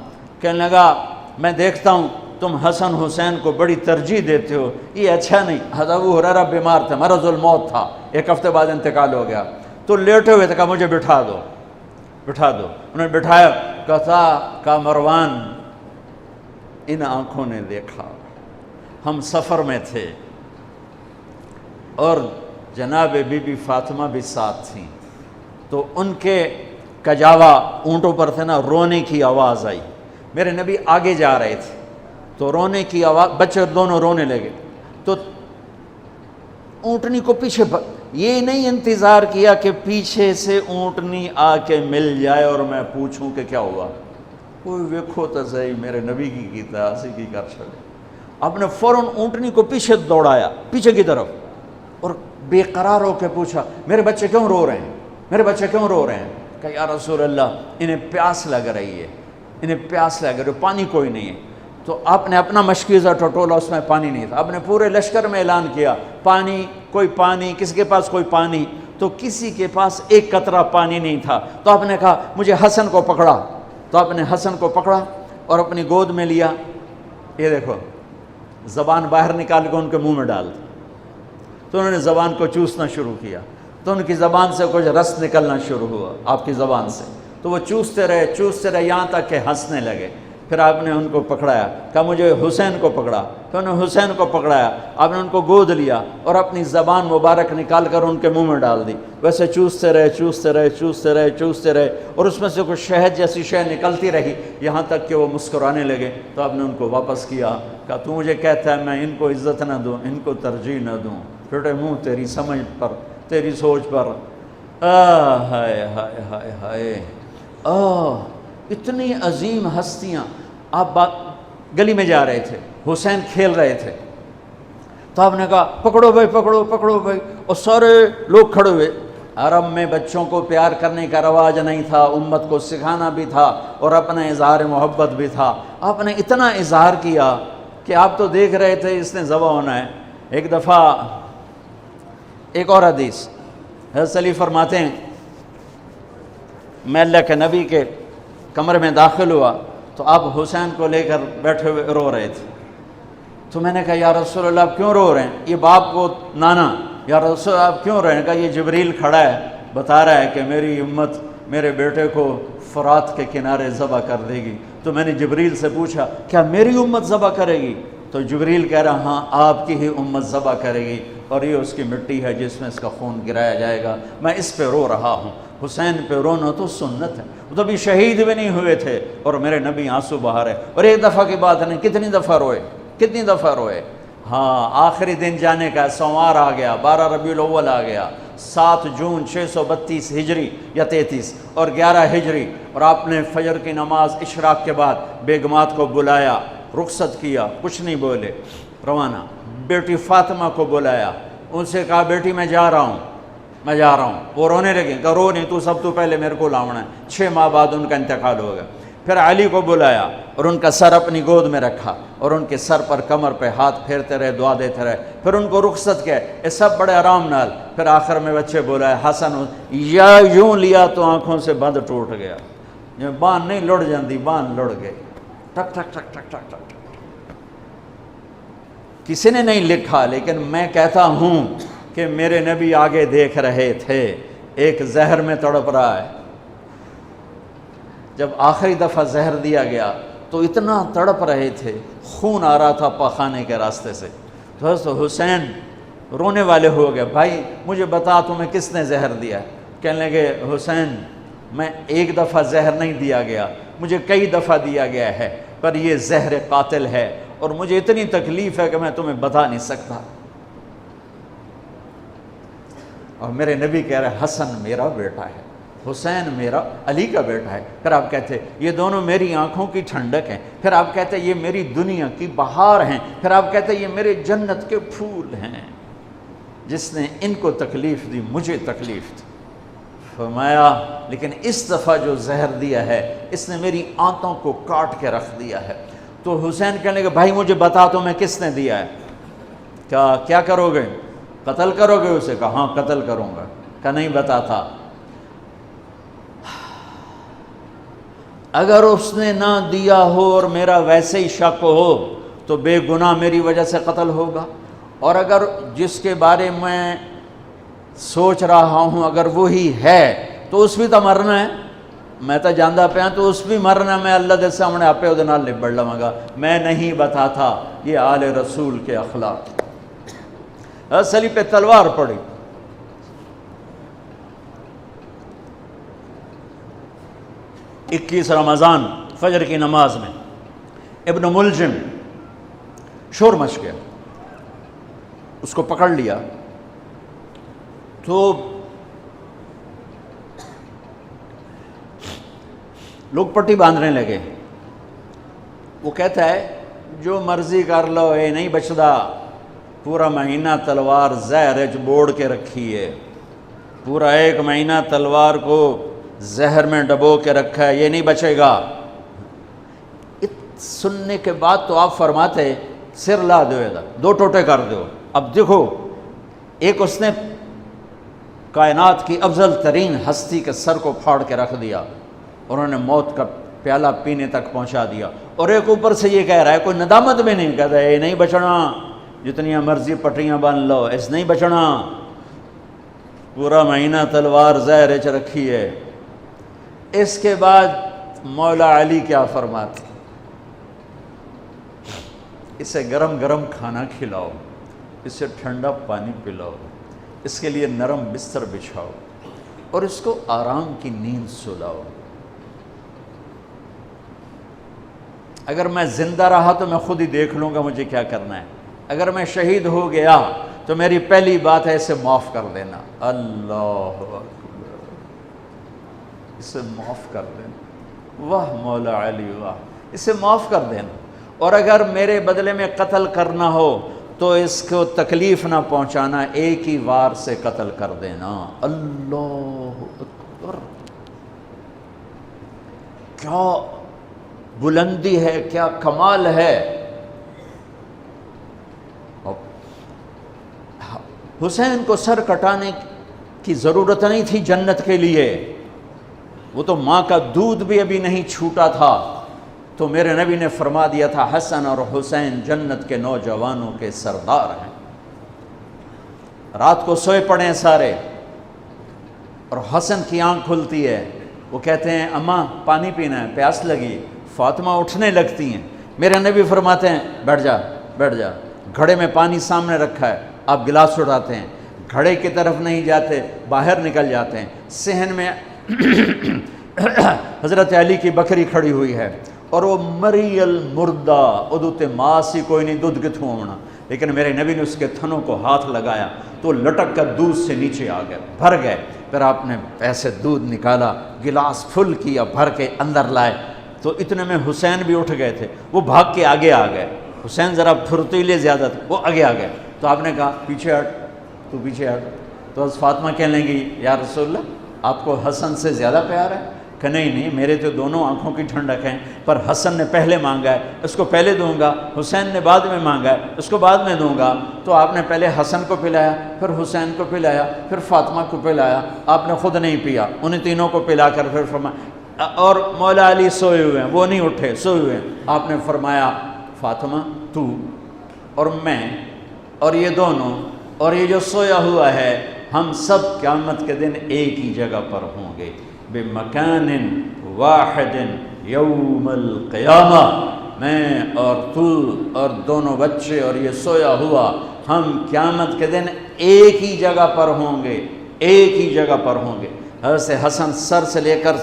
Speaker 1: کہنے لگا میں دیکھتا ہوں تم حسن حسین کو بڑی ترجیح دیتے ہو, یہ اچھا نہیں. حضرت ابو ہریرہ بیمار تھے, مرض الموت تھا, 1 ہفتے بعد انتقال ہو گیا. تو لیٹے ہوئے تھے, کہا مجھے بٹھا دو. انہوں نے بٹھایا, کہا مروان ان آنکھوں نے دیکھا, ہم سفر میں تھے اور جناب بی بی فاطمہ بھی ساتھ تھیں, تو ان کے کجاوا اونٹوں پر تھے نا, رونے کی آواز آئی. میرے نبی آگے جا رہے تھے تو رونے کی آواز, بچے دونوں رونے لگے. تو اونٹنی کو پیچھے یہ نہیں انتظار کیا کہ پیچھے سے اونٹنی آ کے مل جائے اور میں پوچھوں کہ کیا ہوا. کوئی ویکھو تو صحیح میرے نبی کی کیتا اسی کی کر چلے. آپ نے فوراً اونٹنی کو پیچھے دوڑایا, پیچھے کی طرف, اور بے قرار ہو کے پوچھا میرے بچے کیوں رو رہے ہیں, میرے بچے کیوں رو رہے ہیں. کہ یا رسول اللہ انہیں پیاس لگ رہی ہے, انہیں پیاس لگ رہی ہے, پانی کوئی نہیں ہے. تو آپ نے اپنا مشکیزہ ٹٹولا, اس میں پانی نہیں تھا. آپ نے پورے لشکر میں اعلان کیا پانی, کوئی پانی, کسی کے پاس کوئی پانی. تو کسی کے پاس ایک قطرہ پانی نہیں تھا. تو آپ نے کہا مجھے حسن کو پکڑا. تو آپ نے حسن کو پکڑا اور اپنی گود میں لیا. یہ دیکھو زبان باہر نکال کے ان کے منہ میں ڈال دی. تو انہوں نے زبان کو چوسنا شروع کیا, تو ان کی زبان سے کچھ رس نکلنا شروع ہوا آپ کی زبان سے. تو وہ چوستے رہے یہاں تک کہ ہنسنے لگے. پھر آپ نے ان کو پکڑایا, کہا مجھے حسین کو پکڑا. تو انہوں نے حسین کو پکڑایا, آپ نے ان کو گود لیا اور اپنی زبان مبارک نکال کر ان کے منہ میں ڈال دی. ویسے چوستے رہے اور اس میں سے کچھ شہد جیسی شے نکلتی رہی یہاں تک کہ وہ مسکرانے لگے. تو آپ نے ان کو واپس کیا, کہا تو مجھے کہتا ہے میں ان کو عزت نہ دوں, ان کو ترجیح نہ دوں. پھٹے منہ تیری سمجھ پر, تیری سوچ پر. ہائے ہائے ہائے ہائے, اتنی عظیم ہستیاں. آپ گلی میں جا رہے تھے, حسین کھیل رہے تھے, تو آپ نے کہا پکڑو بھائی, پکڑو بھائی, اور سارے لوگ کھڑے ہوئے. عرب میں بچوں کو پیار کرنے کا رواج نہیں تھا, امت کو سکھانا بھی تھا اور اپنا اظہار محبت بھی تھا. آپ نے اتنا اظہار کیا کہ آپ تو دیکھ رہے تھے اس نے ذبح ہونا ہے. ایک دفعہ ایک اور حدیث حضرت علی فرماتے ہیں میں اللہ کے نبی کے کمرے میں داخل ہوا تو آپ حسین کو لے کر بیٹھے ہوئے رو رہے تھے. تو میں نے کہا یا رسول اللہ آپ کیوں رو رہے ہیں؟ یہ باپ کو نانا, یا رسول اللہ آپ کیوں رو رہے ہیں؟ کہا یہ جبریل کھڑا ہے, بتا رہا ہے کہ میری امت میرے بیٹے کو فرات کے کنارے ذبح کر دے گی. تو میں نے جبریل سے پوچھا کیا میری امت ذبح کرے گی؟ تو جبریل کہہ رہا ہاں آپ کی ہی امت ذبح کرے گی, اور یہ اس کی مٹی ہے جس میں اس کا خون گرایا جائے گا. میں اس پہ رو رہا ہوں. حسین پہ رونا تو سنت ہے, وہ تو ابھی شہید بھی نہیں ہوئے تھے اور میرے نبی آنسو بہا رہے. اور ایک دفعہ کی بات نہیں, کتنی دفعہ روئے. ہاں آخری دن جانے کا, سوار آ گیا, 12 ربیع الاول آ گیا, 7 جون 632 ہجری یا 33 اور 11 ہجری. اور آپ نے فجر کی نماز اشراق کے بعد بیگمات کو بلایا, رخصت کیا, کچھ نہیں بولے, روانہ. بیٹی فاطمہ کو بلایا, ان سے کہا بیٹی میں جا رہا ہوں. وہ رونے لگے, کہا رو نہیں, تو سب تو پہلے میرے کو لاؤنا ہے. 6 ماہ بعد ان کا انتقال ہو گیا. پھر علی کو بلایا اور ان کا سر اپنی گود میں رکھا اور ان کے سر پر کمر پہ ہاتھ پھیرتے رہے, دعا دیتے رہے. پھر ان کو رخصت کیا, یہ سب بڑے آرام نال. پھر آخر میں بچے بلایا, حسن یا یوں لیا تو آنکھوں سے بند ٹوٹ گیا. بان نہیں لڑ جاندی, بان لڑ گئے, ٹک ٹک ٹک ٹک ٹک ٹک. کسی نے نہیں لکھا, لیکن میں کہتا ہوں کہ میرے نبی آگے دیکھ رہے تھے, ایک زہر میں تڑپ رہا ہے. جب آخری دفعہ زہر دیا گیا تو اتنا تڑپ رہے تھے, خون آ رہا تھا پاخانے کے راستے سے. تو حسین رونے والے ہو گئے, بھائی مجھے بتا تمہیں کس نے زہر دیا؟ کہنے لگے حسین میں ایک دفعہ زہر نہیں دیا گیا, مجھے کئی دفعہ دیا گیا ہے, پر یہ زہر قاتل ہے اور مجھے اتنی تکلیف ہے کہ میں تمہیں بتا نہیں سکتا. اور میرے نبی کہہ رہے حسن میرا بیٹا ہے, حسین میرا علی کا بیٹا ہے. پھر آپ کہتے یہ دونوں میری آنکھوں کی ٹھنڈک ہیں. پھر آپ کہتے یہ میری دنیا کی بہار ہیں. پھر آپ کہتے یہ میرے جنت کے پھول ہیں. جس نے ان کو تکلیف دی مجھے تکلیف دی. فرمایا لیکن اس دفعہ جو زہر دیا ہے اس نے میری آنتوں کو کاٹ کے رکھ دیا ہے. تو حسین کہنے لگے بھائی مجھے بتا تو میں کس نے دیا ہے؟ کیا کرو گے؟ قتل کرو گے اسے؟ کہا ہاں قتل کروں گا۔ کہا نہیں بتاتا۔ اگر اس نے نہ دیا ہو اور میرا ویسے ہی شک ہو تو بے گناہ میری وجہ سے قتل ہوگا، اور اگر جس کے بارے میں سوچ رہا ہوں اگر وہی ہے تو اس بھی تو مرنا ہے، میں تو جاندہ پیا تو اس بھی مرنا، میں اللہ دے سامنے آپے ادھے نال نبڑ لواں گا، میں نہیں بتاتا۔ یہ آل رسول کے اخلاق۔ سلی پہ تلوار پڑی، 21 رمضان فجر کی نماز میں ابن ملجم شور مچ گیا، اس کو پکڑ لیا تو لوگ پٹی باندھنے لگے۔ وہ کہتا ہے جو مرضی کر لو، اے نہیں بچدا، پورا مہینہ تلوار زہر بوڑ کے رکھی ہے، پورا 1 مہینہ تلوار کو زہر میں ڈبو کے رکھا ہے، یہ نہیں بچے گا۔ سننے کے بعد تو آپ فرماتے سر لا دو، ادھر 2 ٹوٹے کر دو۔ اب دیکھو، ایک اس نے کائنات کی افضل ترین ہستی کے سر کو پھاڑ کے رکھ دیا، انہوں نے موت کا پیالہ پینے تک پہنچا دیا، اور ایک اوپر سے یہ کہہ رہا ہے، کوئی ندامت بھی نہیں، کہتا ہے اے نہیں بچنا، جتنی مرضی پٹریاں باندھ لو، اس نہیں بچنا، پورا مہینہ تلوار زہر چ رکھی ہے۔ اس کے بعد مولا علی کیا فرماتے، اسے گرم گرم کھانا کھلاؤ، اسے ٹھنڈا پانی پلاؤ، اس کے لیے نرم بستر بچھاؤ، اور اس کو آرام کی نیند سلاؤ۔ اگر میں زندہ رہا تو میں خود ہی دیکھ لوں گا مجھے کیا کرنا ہے، اگر میں شہید ہو گیا تو میری پہلی بات ہے اسے معاف کر دینا۔ اللہ اکبر، اسے معاف کر دینا، واہ مولا علی واہ، اسے معاف کر دینا، اور اگر میرے بدلے میں قتل کرنا ہو تو اس کو تکلیف نہ پہنچانا، ایک ہی وار سے قتل کر دینا۔ اللہ اکبر، کیا بلندی ہے، کیا کمال ہے۔ حسین کو سر کٹانے کی ضرورت نہیں تھی جنت کے لیے، وہ تو ماں کا دودھ بھی ابھی نہیں چھوٹا تھا، تو میرے نبی نے فرما دیا تھا حسن اور حسین جنت کے نوجوانوں کے سردار ہیں۔ رات کو سوئے پڑے ہیں سارے، اور حسن کی آنکھ کھلتی ہے، وہ کہتے ہیں اماں پانی پینا ہے، پیاس لگی۔ فاطمہ اٹھنے لگتی ہیں، میرے نبی فرماتے ہیں بیٹھ جا بیٹھ جا، گھڑے میں پانی سامنے رکھا ہے، آپ گلاس اٹھاتے ہیں، گھڑے کی طرف نہیں جاتے، باہر نکل جاتے ہیں۔ صحن میں حضرت علی کی بکری کھڑی ہوئی ہے، اور وہ مری المردہ، ادوتے ماسی کوئی نہیں دودھ کے تھوں ہونا، لیکن میرے نبی نے اس کے تھنوں کو ہاتھ لگایا تو لٹک کر دودھ سے نیچے آ گئے، بھر گئے۔ پھر آپ نے ایسے دودھ نکالا، گلاس فل کیا، بھر کے اندر لائے، تو اتنے میں حسین بھی اٹھ گئے تھے، وہ بھاگ کے آگے آ گئے۔ حسین ذرا پھرتیلے زیادہ تھے، وہ آگے آ گئے، تو آپ نے کہا پیچھے ہٹ، تو پیچھے ہٹ۔ تو حضرت فاطمہ کہنے لگی یا رسول اللہ آپ کو حسن سے زیادہ پیار ہے؟ کہ نہیں میرے تو دونوں آنکھوں کی ٹھنڈک ہیں، پر حسن نے پہلے مانگا ہے، اس کو پہلے دوں گا، حسین نے بعد میں مانگا ہے، اس کو بعد میں دوں گا۔ تو آپ نے پہلے حسن کو پلایا، پھر حسین کو پلایا، پھر فاطمہ کو پلایا، آپ نے خود نہیں پیا، انہیں تینوں کو پلا کر پھر فرمایا، اور مولا علی سوئے ہوئے ہیں، وہ نہیں اٹھے، سوئے ہوئے ہیں۔ آپ نے فرمایا فاطمہ تو اور میں اور یہ دونوں اور یہ جو سویا ہوا ہے، ہم سب قیامت کے دن ایک ہی جگہ پر ہوں گے، بمکان واحد یوم القیامہ۔ میں اور تو اور دونوں بچے اور یہ سویا ہوا، ہم قیامت کے دن ایک ہی جگہ پر ہوں گے، ایک ہی جگہ پر ہوں گے۔ حضرت حسن سر سے لے کر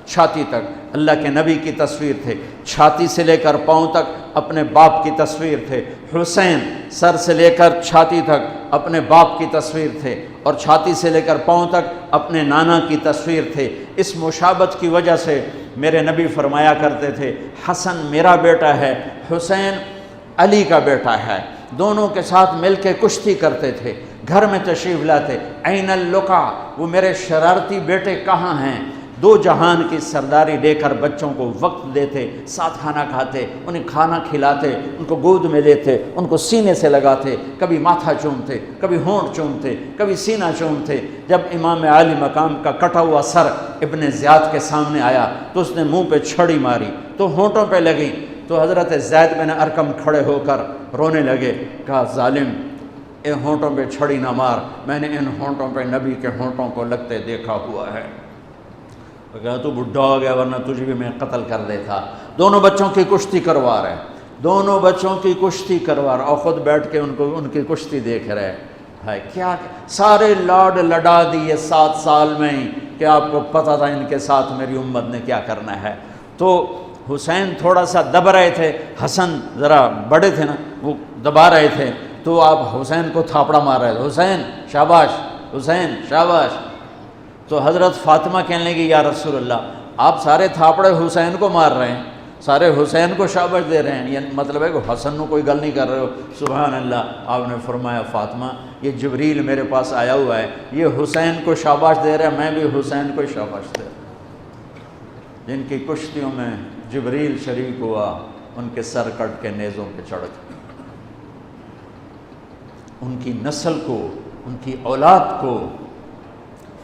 Speaker 1: چھاتی تک اللہ کے نبی کی تصویر تھے، چھاتی سے لے کر پاؤں تک اپنے باپ کی تصویر تھے۔ حسین سر سے لے کر چھاتی تک اپنے باپ کی تصویر تھے، اور چھاتی سے لے کر پاؤں تک اپنے نانا کی تصویر تھے۔ اس مشابہت کی وجہ سے میرے نبی فرمایا کرتے تھے حسن میرا بیٹا ہے، حسین علی کا بیٹا ہے۔ دونوں کے ساتھ مل کے کشتی کرتے تھے، گھر میں تشریف لاتے، این اللقا، وہ میرے شرارتی بیٹے کہاں ہیں؟ دو جہان کی سرداری دے کر بچوں کو وقت دیتے، ساتھ کھانا کھاتے، انہیں کھانا کھلاتے، ان کو گود میں لیتے، ان کو سینے سے لگاتے، کبھی ماتھا چومتے، کبھی ہونٹ چومتے، کبھی سینہ چومتے۔ جب امام عالی مقام کا کٹا ہوا سر ابن زیاد کے سامنے آیا تو اس نے منہ پہ چھڑی ماری تو ہونٹوں پہ لگی، تو حضرت زید بن ارقم کھڑے ہو کر رونے لگے، کہا ظالم ان ہونٹوں پہ چھڑی نہ مار، میں نے ان ہونٹوں پہ نبی کے ہونٹوں کو لگتے دیکھا ہوا ہے۔ تو کہا تو بڈھا ہو گیا ورنہ تجھے بھی میں قتل کر دیتا۔ دونوں بچوں کی کشتی کروا رہے، دونوں بچوں کی کشتی کروا رہے اور خود بیٹھ کے ان کی کشتی دیکھ رہے۔ ہے کیا سارے لاڈ لڈا دیے 7 سال میں ہی کہ آپ کو پتہ تھا ان کے ساتھ میری امت نے کیا کرنا ہے۔ تو حسین تھوڑا سا دب رہے تھے، حسن ذرا بڑے تھے نا، وہ دبا رہے تھے، تو آپ حسین کو تھاپڑا مار رہے تھے، حسین شاباش، حسین شاباش۔ تو حضرت فاطمہ کہنے لگی یا رسول اللہ آپ سارے تھاپڑے حسین کو مار رہے ہیں، سارے حسین کو شاباش دے رہے ہیں، یہ مطلب ہے کہ حسن کو کوئی گل نہیں کر رہے ہو؟ سبحان اللہ۔ آپ نے فرمایا فاطمہ یہ جبریل میرے پاس آیا ہوا ہے، یہ حسین کو شاباش دے رہا ہے، میں بھی حسین کو شاباش دے رہا ہوں۔ جن کی کشتیوں میں جبریل شریک ہوا ان کے سر کٹ کے نیزوں پہ چڑھ گئے، ان کی نسل کو، ان کی اولاد کو،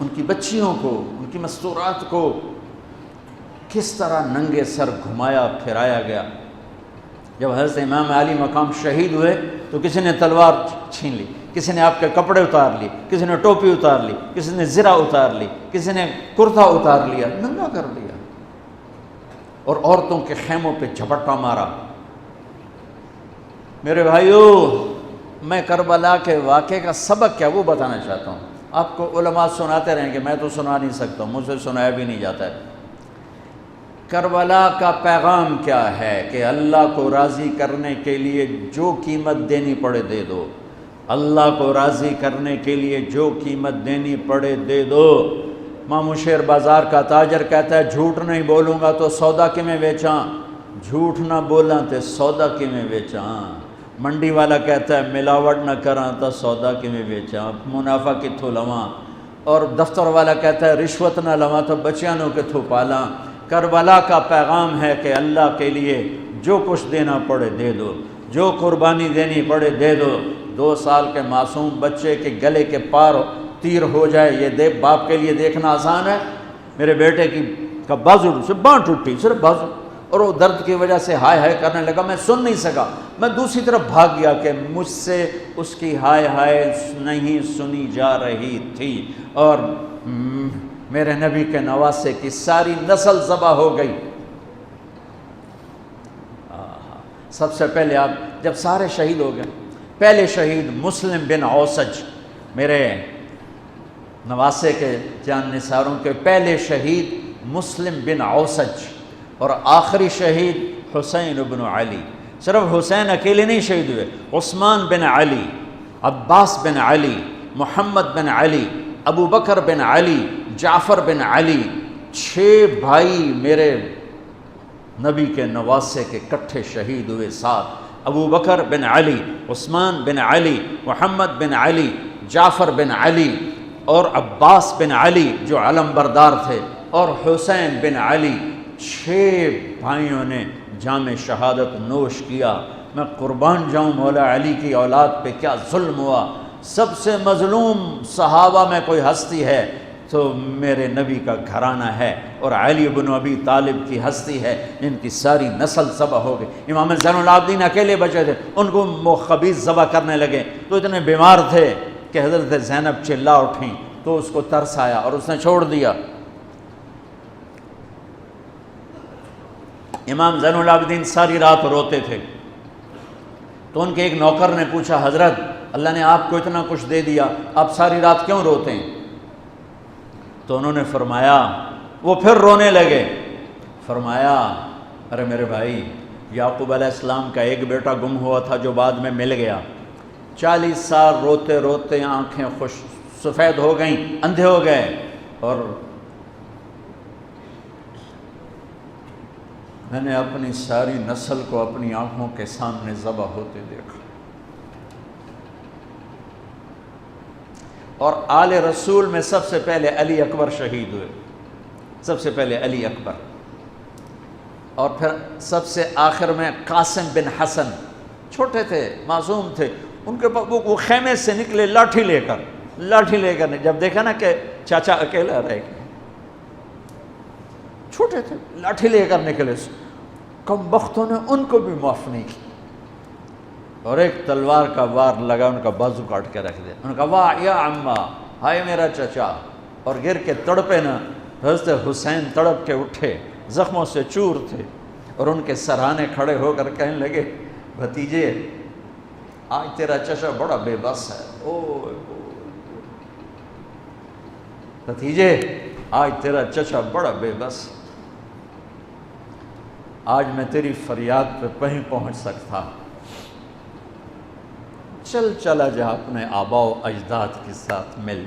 Speaker 1: ان کی بچیوں کو، ان کی مستورات کو کس طرح ننگے سر گھمایا پھرایا گیا۔ جب حضرت امام علی مقام شہید ہوئے تو کسی نے تلوار چھین لی، کسی نے آپ کے کپڑے اتار لی، کسی نے ٹوپی اتار لی، کسی نے زرہ اتار لی، کسی نے کرتا اتار لیا، ننگا کر دیا اور عورتوں کے خیموں پہ جھپٹا مارا۔ میرے بھائیو، میں کربلا کے واقعے کا سبق کیا وہ بتانا چاہتا ہوں۔ آپ کو علماء سناتے رہیں گے، میں تو سنا نہیں سکتا ہوں، مجھ سے سنایا بھی نہیں جاتا ہے۔ کربلا کا پیغام کیا ہے کہ اللہ کو راضی کرنے کے لیے جو قیمت دینی پڑے دے دو، اللہ کو راضی کرنے کے لیے جو قیمت دینی پڑے دے دو۔ مامو شیر بازار کا تاجر کہتا ہے جھوٹ نہیں بولوں گا تو سودا کی میں بیچاں، جھوٹ نہ بولاں تے سودا کی میں بیچاں۔ منڈی والا کہتا ہے ملاوٹ نہ کراں تو سودا کی میں بیچاں، منافع کتھوں لواں۔ اور دفتر والا کہتا ہے رشوت نہ لواں تو بچیانوں کتھوں پالاں۔ کربلا کا پیغام ہے کہ اللہ کے لیے جو کچھ دینا پڑے دے دو، جو قربانی دینی پڑے دے دو۔ 2 سال کے معصوم بچے کے گلے کے پار تیر ہو جائے، یہ باپ کے لیے دیکھنا آسان ہے؟ میرے بیٹے کا بازو سے باں ٹوٹی، صرف بازو، اور وہ درد کی وجہ سے ہائے ہائے کرنے لگا، میں سن نہیں سکا، میں دوسری طرف بھاگ گیا کہ مجھ سے اس کی ہائے ہائے نہیں سنی جا رہی تھی، اور میرے نبی کے نواسے کی ساری نسل ذبح ہو گئی۔ سب سے پہلے آپ جب سارے شہید ہو گئے، پہلے شہید مسلم بن اوسج، میرے نواسے کے جان نثاروں کے پہلے شہید مسلم بن اوسج، اور آخری شہید حسین بن علی۔ صرف حسین اکیلے نہیں شہید ہوئے، عثمان بن علی، عباس بن علی، محمد بن علی، ابو بکر بن علی، جعفر بن علی، 6 بھائی میرے نبی کے نواسے کے کٹھے شہید ہوئے ساتھ۔ ابو بکر بن علی، عثمان بن علی، محمد بن علی، جعفر بن علی اور عباس بن علی جو علم بردار تھے، اور حسین بن علی، 6 بھائیوں نے جام شہادت نوش کیا۔ میں قربان جاؤں مولا علی کی اولاد پہ کیا ظلم ہوا۔ سب سے مظلوم صحابہ میں کوئی ہستی ہے تو میرے نبی کا گھرانہ ہے، اور علی بن ابی طالب کی ہستی ہے جن کی ساری نسل ذبح ہو گئی۔ امام زین العابدین اکیلے بچے تھے، ان کو خبیث ذبح کرنے لگے تو اتنے بیمار تھے کہ حضرت زینب چلا اٹھیں تو اس کو ترس آیا اور اس نے چھوڑ دیا۔ امام زین العابدین ساری رات روتے تھے، تو ان کے ایک نوکر نے پوچھا حضرت اللہ نے آپ کو اتنا کچھ دے دیا، آپ ساری رات کیوں روتے ہیں؟ تو انہوں نے فرمایا، وہ پھر رونے لگے، فرمایا ارے میرے بھائی، یعقوب علیہ السلام کا ایک بیٹا گم ہوا تھا جو بعد میں مل گیا، 40 سال روتے روتے آنکھیں سفید ہو گئیں، اندھے ہو گئے، اور میں نے اپنی ساری نسل کو اپنی آنکھوں کے سامنے ذبح ہوتے دیکھا۔ اور آل رسول میں سب سے پہلے علی اکبر شہید ہوئے، سب سے پہلے علی اکبر، اور پھر سب سے آخر میں قاسم بن حسن، چھوٹے تھے، معصوم تھے، ان کے پاس وہ خیمے سے نکلے لاٹھی لے کر جب دیکھا نا کہ چاچا اکیلا رہ گیا، چھوٹے تھے، لاٹھی لے کر نکلے، کم بختوں نے ان کو بھی معاف نہیں کی، اور ایک تلوار کا وار لگا، ان کا بازو کاٹ کے رکھ دیا، ان کا واہ یا عمہ، ہائے میرا چچا، اور گر کے تڑپے نا۔ حضرت حسین تڑپ کے اٹھے، زخموں سے چور تھے، اور ان کے سرہانے کھڑے ہو کر کہنے لگے بھتیجے آج تیرا چچا بڑا بے بس ہے، بھتیجے آج تیرا چچا بڑا بے بس، آج میں تیری فریاد پہ کہیں پہنچ سکتا، چلا جا اپنے آباء و اجداد کے ساتھ مل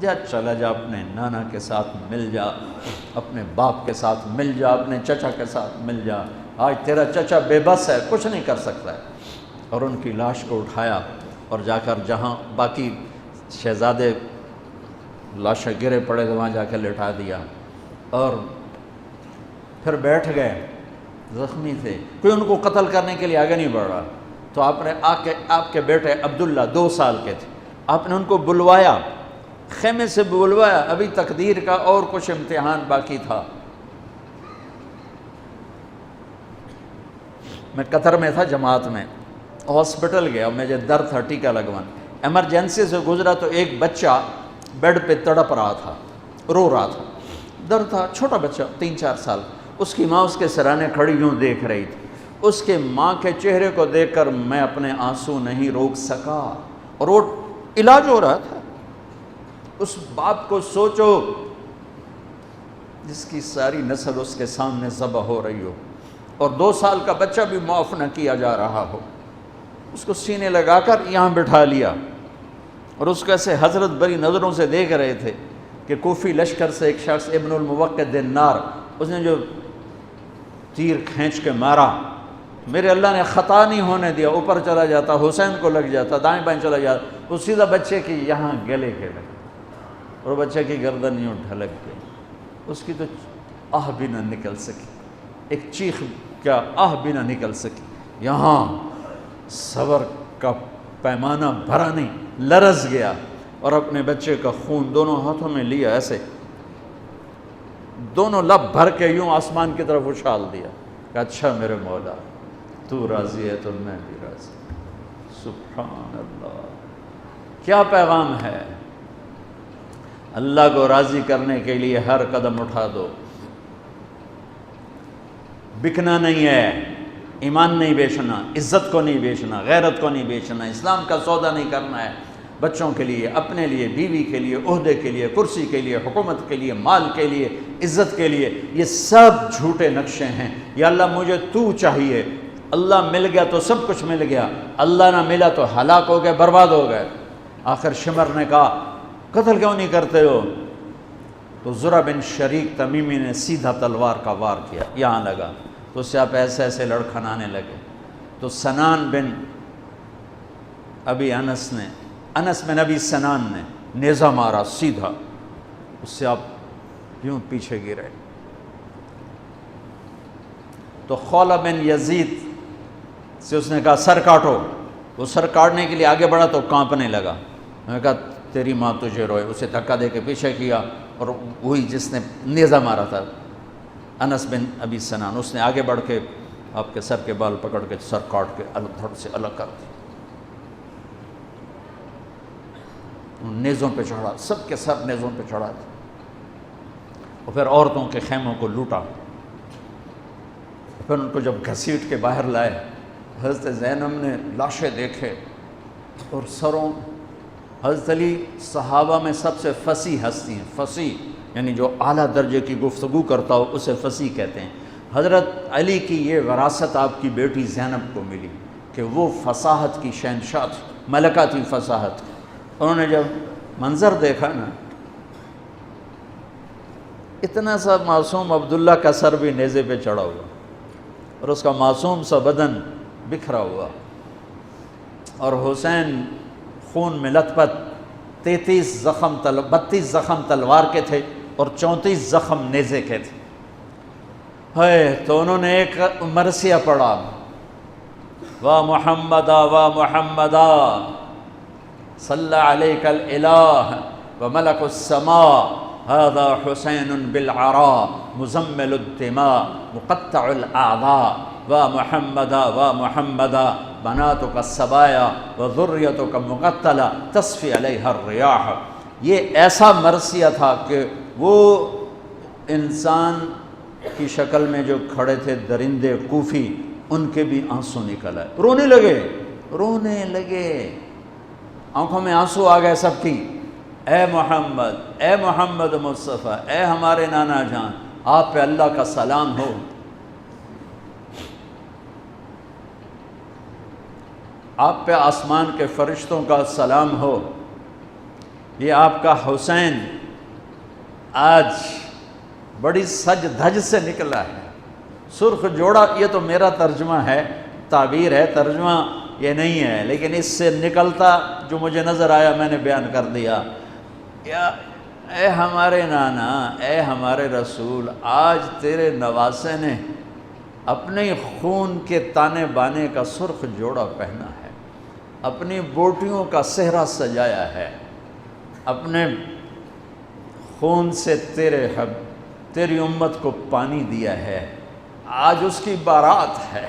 Speaker 1: جا، چلا جا اپنے نانا کے ساتھ مل جا، اپنے باپ کے ساتھ مل جا، اپنے چچا کے ساتھ مل جا، آج تیرا چچا بے بس ہے، کچھ نہیں کر سکتا ہے۔ اور ان کی لاش کو اٹھایا اور جا کر جہاں باقی شہزادے لاشیں گرے پڑے تھے وہاں جا کے لٹا دیا، اور پھر بیٹھ گئے، زخمی تھے، کوئی ان کو قتل کرنے کے لیے آگے نہیں بڑھ رہا، تو آپ نے آپ کے بیٹے عبداللہ 2 سال کے تھے، آپ نے ان کو بلوایا، خیمے سے بلوایا، ابھی تقدیر کا اور کچھ امتحان باقی تھا۔ میں قطر میں تھا جماعت میں، ہاسپٹل گیا، مجھے درد تھا، ٹیکا لگوان، ایمرجنسی سے گزرا تو ایک بچہ بیڈ پہ تڑپ رہا تھا، رو رہا تھا، درد تھا، چھوٹا بچہ 3-4 سال، اس کی ماں اس کے سرانے کھڑی یوں دیکھ رہی تھی، اس کے ماں کے چہرے کو دیکھ کر میں اپنے آنسو نہیں روک سکا، اور وہ علاج ہو رہا تھا۔ اس باپ کو سوچو جس کی ساری نسل اس کے سامنے ذبح ہو رہی ہو، اور 2 سال کا بچہ بھی معاف نہ کیا جا رہا ہو، اس کو سینے لگا کر یہاں بٹھا لیا، اور اس کو ایسے حضرت بری نظروں سے دیکھ رہے تھے کہ کوفی لشکر سے ایک شخص ابن الموقد دینار، اس نے جو تیر کھینچ کے مارا، میرے اللہ نے خطا نہیں ہونے دیا، اوپر چلا جاتا، حسین کو لگ جاتا، دائیں بائیں چلا جاتا، وہ سیدھا بچے کی یہاں گلے کے لگا، اور بچے کی گردن یوں ڈھلک گئی، اس کی تو آہ بھی نہ نکل سکی، ایک چیخ کیا آہ بھی نہ نکل سکی، یہاں صبر کا پیمانہ بھرا نہیں، لرز گیا، اور اپنے بچے کا خون دونوں ہاتھوں میں لیا، ایسے دونوں لب بھر کے یوں آسمان کی طرف اچھال دیا کہ اچھا میرے مولا تو راضی ہے تو میں بھی راضی۔ سبحان اللہ، کیا پیغام ہے! اللہ کو راضی کرنے کے لیے ہر قدم اٹھا دو، بکنا نہیں ہے، ایمان نہیں بیچنا، عزت کو نہیں بیچنا، غیرت کو نہیں بیچنا، اسلام کا سودا نہیں کرنا ہے، بچوں کے لیے، اپنے لیے، بیوی کے لیے، عہدے کے لیے، کرسی کے لیے، حکومت کے لیے، مال کے لیے، عزت کے لیے، یہ سب جھوٹے نقشے ہیں۔ یا اللہ مجھے تو چاہیے، اللہ مل گیا تو سب کچھ مل گیا، اللہ نہ ملا تو ہلاک ہو گئے، برباد ہو گئے۔ آخر شمر نے کہا قتل کیوں نہیں کرتے ہو؟ تو زرع بن شریک تمیمی نے سیدھا تلوار کا وار کیا، یہاں لگا، تو اس سے آپ ایسے ایسے لڑکھنانے لگے، تو سنان بن ابی انس بن ابی سنان نے نیزہ مارا سیدھا، اس سے آپ یوں پیچھے گرے، تو خولہ بن یزید سے اس نے کہا سر کاٹو، وہ سر کاٹنے کے لیے آگے بڑھا تو کانپنے لگا، میں نے کہا تیری ماں تجھے روئے، اسے دھکا دے کے پیچھے کیا، اور وہی جس نے نیزہ مارا تھا انس بن ابی سنان، اس نے آگے بڑھ کے آپ کے سر کے بال پکڑ کے سر کاٹ کے دھڑ سے الگ کر دیا، نیزوں پہ چڑھا، سب کے سر نیزوں پہ چڑھا دیا، اور پھر عورتوں کے خیموں کو لوٹا، پھر ان کو جب گھسیٹ کے باہر لائے، حضرت زینب نے لاشیں دیکھے اور سروں، حضرت علی صحابہ میں سب سے فصیح ہستی ہیں، فصیح یعنی جو اعلیٰ درجے کی گفتگو کرتا ہو اسے فصیح کہتے ہیں۔ حضرت علی کی یہ وراثت آپ کی بیٹی زینب کو ملی کہ وہ فصاحت کی شہنشاہ تھی، ملکہ تھی فصاحت۔ انہوں نے جب منظر دیکھا نا، اتنا سا معصوم عبداللہ کا سر بھی نیزے پہ چڑھا ہوا اور اس کا معصوم سا بدن بکھرا ہوا، اور حسین خون میں لت پت، 32 زخم تلوار کے تھے، اور 34 زخم نیزے کے تھے. تو انہوں نے ایک مرثیہ پڑھا، وا محمدا وا محمدا صلی علیک الالہ وملک السماء هذا حسین بالعراء مزمل الدماء مقطع الاعضاء وا محمدا وا محمدا بناتک السبایا وذریتک مقتلہ تصفی علیہ الریاح. یہ ایسا مرثیہ تھا کہ وہ انسان کی شکل میں جو کھڑے تھے درندے کوفی، ان کے بھی آنسو نکل آئے، رونے لگے، آنکھوں میں آنسو آ گئے سب کی. اے محمد مصطفیٰ، اے ہمارے نانا جان، آپ پہ اللہ کا سلام ہو، آپ پہ آسمان کے فرشتوں کا سلام ہو. یہ آپ کا حسین آج بڑی سج دھج سے نکلا ہے، سرخ جوڑا. یہ تو میرا ترجمہ ہے، تعبیر ہے، ترجمہ یہ نہیں ہے، لیکن اس سے نکلتا جو مجھے نظر آیا میں نے بیان کر دیا. اے ہمارے نانا، اے ہمارے رسول، آج تیرے نواسے نے اپنے خون کے تانے بانے کا سرخ جوڑا پہنا ہے، اپنی بوٹیوں کا صحرا سجایا ہے، اپنے خون سے تیری امت کو پانی دیا ہے. آج اس کی بارات ہے،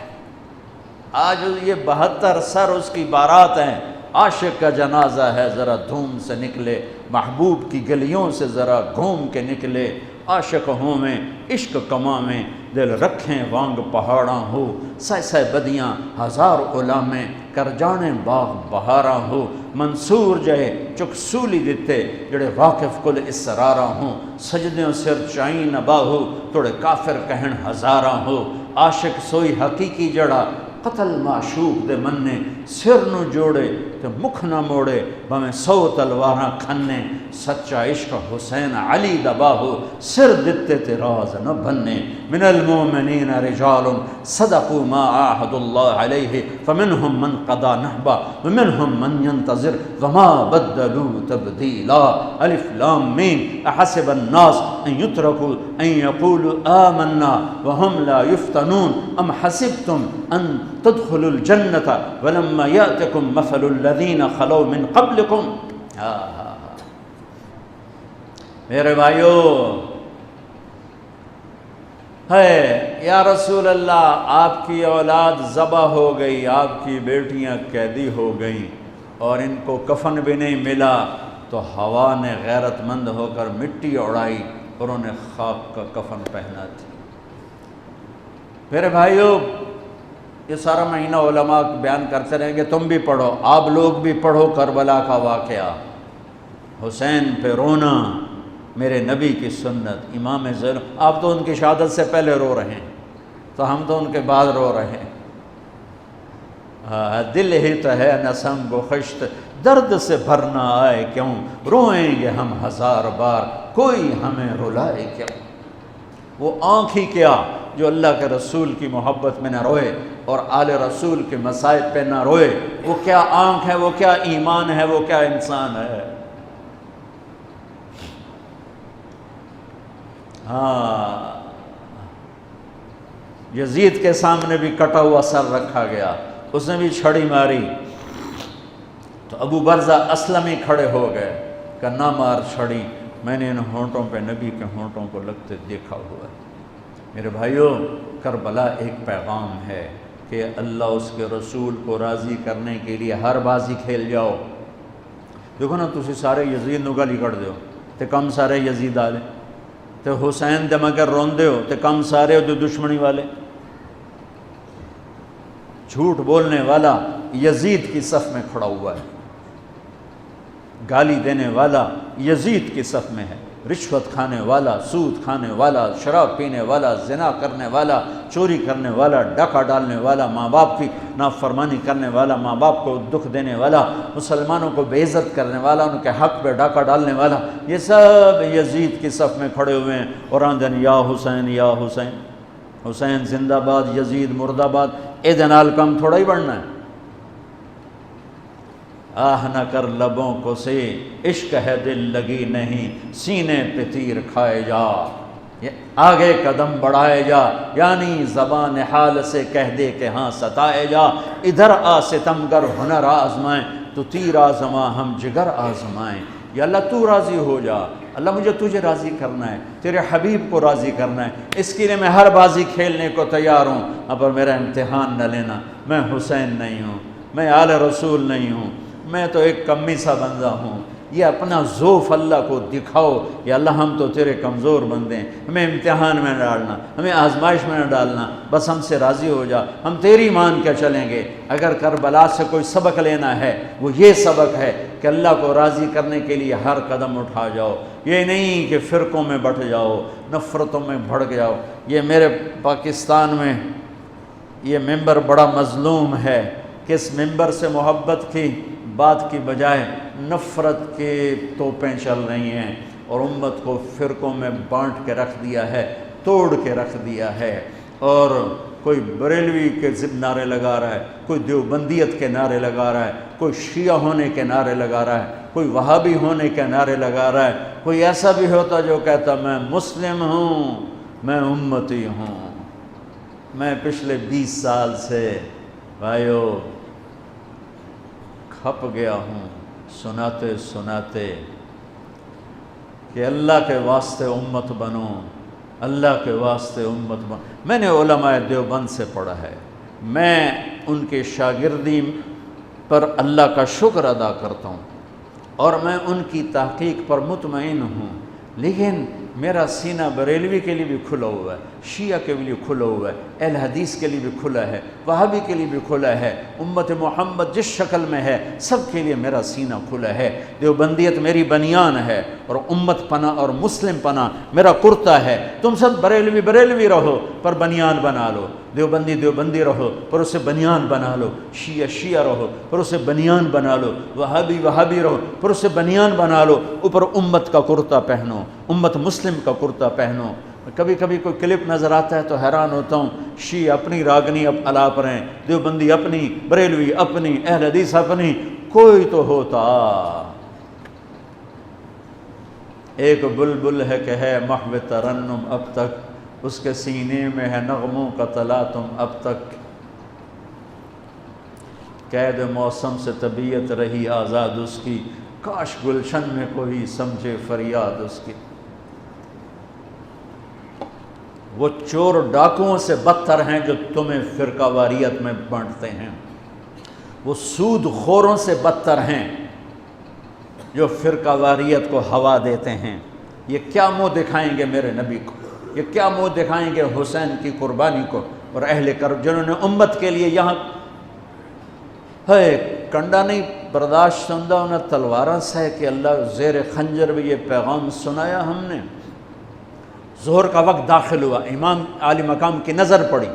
Speaker 1: آج یہ 72 سر اس کی بارات ہیں. عاشق کا جنازہ ہے، ذرا دھوم سے نکلے، محبوب کی گلیوں سے ذرا گھوم کے نکلے. عاشق ہوں میں عشق کماں میں، دل رکھیں وانگ پہاڑاں ہو. سہ بدیاں ہزار غلامیں، کر جانے باغ بہاراں ہو. منصور جہے چک سولی دتے، جڑے واقف کل اسراراں ہوں. سجدیوں سر چائیں نبا ہو، توڑے کافر کہن ہزاراں ہو. عاشق سوئی حقیقی جڑا، قتل معشوق دے مننے. سر نو جوڑے تے مکھ نہ موڑے، بھویں 100 تلواراں کھنے. سچا عشق حسین علی دبا ہو، سر دتے تے راز نہ بننے. من المؤمنین رجال صدقوا ما عاهدوا الله علیہ فمنهم من قضى نحبا ومنهم من ينتظر وما بدلوا تبدیلا. الف لام میم. احسب الناس ان يتركوا ان يقولوا آمنا وهم لا يفتنون ام حسبتم ان تدخلوا الجنة ولما يأتكم مثل الذين خلوا من قبلكم. میرے بھائیو، ہے یا رسول اللہ، آپ کی اولاد ذبح ہو گئی، آپ کی بیٹیاں قیدی ہو گئیں اور ان کو کفن بھی نہیں ملا، تو ہوا نے غیرت مند ہو کر مٹی اڑائی اور انہیں خاک کا کفن پہنا تھی. میرے بھائیو، یہ سارا مہینہ علماء بیان کرتے رہیں گے، تم بھی پڑھو، آپ لوگ بھی پڑھو کربلا کا واقعہ. حسین پہ رونا میرے نبی کی سنت. امام زین، آپ تو ان کی شہادت سے پہلے رو رہے ہیں، تو ہم تو ان کے بعد رو رہے ہیں. دل ہی تو ہے نسم گخشت، درد سے بھرنا آئے کیوں، روئیں گے ہم 1000 بار، کوئی ہمیں رلائے کیوں. وہ آنکھ ہی کیا جو اللہ کے رسول کی محبت میں نہ روئے اور آل رسول کے مصائب پہ نہ روئے. وہ کیا آنکھ ہے، وہ کیا ایمان ہے، وہ کیا انسان ہے. ہاں، یزید کے سامنے بھی کٹا ہوا سر رکھا گیا، اس نے بھی چھڑی ماری تو ابو برزہ اسلمی کھڑے ہو گئے کہ نہ مار چھڑی، میں نے ان ہونٹوں پہ نبی کے ہونٹوں کو لگتے دیکھا ہوا ہے. میرے بھائیوں، کربلا ایک پیغام ہے کہ اللہ اس کے رسول کو راضی کرنے کے لیے ہر بازی کھیل جاؤ. دیکھو نا، تسی سارے یزید نو گالی کٹ دیو تے کم سارے یزید والے، تے حسین دے مگر روندے ہو تے کم سارے ہو دشمنی والے. جھوٹ بولنے والا یزید کی صف میں کھڑا ہوا ہے، گالی دینے والا یزید کی صف میں ہے، رشوت کھانے والا، سود کھانے والا، شراب پینے والا، زنا کرنے والا، چوری کرنے والا، ڈاکہ ڈالنے والا، ماں باپ کی نافرمانی کرنے والا، ماں باپ کو دکھ دینے والا، مسلمانوں کو بے عزت کرنے والا، ان کے حق پہ ڈاکہ ڈالنے والا، یہ سب یزید کی صف میں کھڑے ہوئے ہیں اور آندن یا حسین یا حسین، حسین زندہ باد، یزید مردہ باد. اے دنال کم تھوڑا ہی بڑھنا ہے. آہ نہ کر لبوں کو سے، عشق ہے دل لگی نہیں، سینے پہ تیر کھائے جا، آگے قدم بڑھائے جا، یعنی زبان حال سے کہہ دے کہ ہاں ستائے جا، ادھر آ ستمگر ہنر آزمائیں، تو تیر آزماں ہم جگر آزمائیں، یا اللہ تو راضی ہو جا، اللہ مجھے تجھے راضی کرنا ہے، تیرے حبیب کو راضی کرنا ہے، اس کے لیے میں ہر بازی کھیلنے کو تیار ہوں، پر میرا امتحان نہ لینا، میں حسین نہیں ہوں، میں آل رسول نہیں ہوں، میں تو ایک کمی سا بندہ ہوں، یہ اپنا ذوف اللہ کو دکھاؤ، یا اللہ ہم تو تیرے کمزور بندے ہیں، ہمیں امتحان میں نہ ڈالنا، ہمیں آزمائش میں نہ ڈالنا، بس ہم سے راضی ہو جا، ہم تیری مان کے چلیں گے۔ اگر کربلا سے کوئی سبق لینا ہے وہ یہ سبق ہے کہ اللہ کو راضی کرنے کے لیے ہر قدم اٹھا جاؤ، یہ نہیں کہ فرقوں میں بٹ جاؤ، نفرتوں میں بھڑک جاؤ۔ یہ میرے پاکستان میں یہ ممبر بڑا مظلوم ہے کہ اس ممبر سے محبت کی بات کی بجائے نفرت کے توپیں چل رہی ہیں، اور امت کو فرقوں میں بانٹ کے رکھ دیا ہے، توڑ کے رکھ دیا ہے، اور کوئی بریلوی کے نعرے لگا رہا ہے، کوئی دیوبندیت کے نعرے لگا رہا ہے، کوئی شیعہ ہونے کے نعرے لگا رہا ہے، کوئی وہابی ہونے کے نعرے لگا رہا ہے، کوئی ایسا بھی ہوتا جو کہتا میں مسلم ہوں، میں امتی ہوں۔ میں پچھلے 20 سال سے بھائیو کھپ گیا ہوں سناتے سناتے کہ اللہ کے واسطے امت بنو، اللہ کے واسطے امت بنو۔ میں نے علماء دیوبند سے پڑھا ہے، میں ان کے شاگردی پر اللہ کا شکر ادا کرتا ہوں، اور میں ان کی تحقیق پر مطمئن ہوں، لیکن میرا سینہ بریلوی کے لیے بھی کھلا ہوا ہے، شیعہ کے لیے کھلا ہوا ہے، اہل حدیث کے لیے بھی کھلا ہے، وہابی کے لیے بھی کھلا ہے، امت محمد جس شکل میں ہے سب کے لیے میرا سینہ کھلا ہے۔ دیوبندیت میری بنیان ہے، اور امت پناہ اور مسلم پناہ میرا کرتا ہے۔ تم سب بریلوی بریلوی رہو پر بنیان بنا لو، دیوبندی دیوبندی رہو پر اسے بنیان بنا لو، شیعہ شیعہ رہو پر اسے بنیان بنا لو، وہابی وہابی رہو پر اسے بنیان بنا لو، اوپر امت کا کرتا پہنو، امت مسلم کا کرتا پہنو۔ کبھی کبھی کوئی کلپ نظر آتا ہے تو حیران ہوتا ہوں، شیعہ اپنی راگنی الاپ رہے ہیں، دیوبندی اپنی، بریلوی اپنی، اہل حدیث اپنی، کوئی تو ہوتا۔ ایک بلبل ہے کہ ہے محو ترنم اب تک، اس کے سینے میں ہے نغموں کا تلاطم اب تک، قید موسم سے طبیعت رہی آزاد اس کی، کاش گلشن میں کوئی سمجھے فریاد اس کی۔ وہ چور ڈاکوؤں سے بدتر ہیں جو تمہیں فرقہ واریت میں بانٹتے ہیں، وہ سود خوروں سے بدتر ہیں جو فرقہ واریت کو ہوا دیتے ہیں۔ یہ کیا منہ دکھائیں گے میرے نبی کو، یہ کیا منہ دکھائیں گے حسین کی قربانی کو اور اہل کرب جنہوں نے امت کے لیے یہاں ہے کنڈا نہیں برداشت سندہ انہیں تلوارہ سہ کہ اللہ زیر خنجر بھی یہ پیغام سنایا ہم نے۔ ظہر کا وقت داخل ہوا، امام عالی مقام کی نظر پڑی،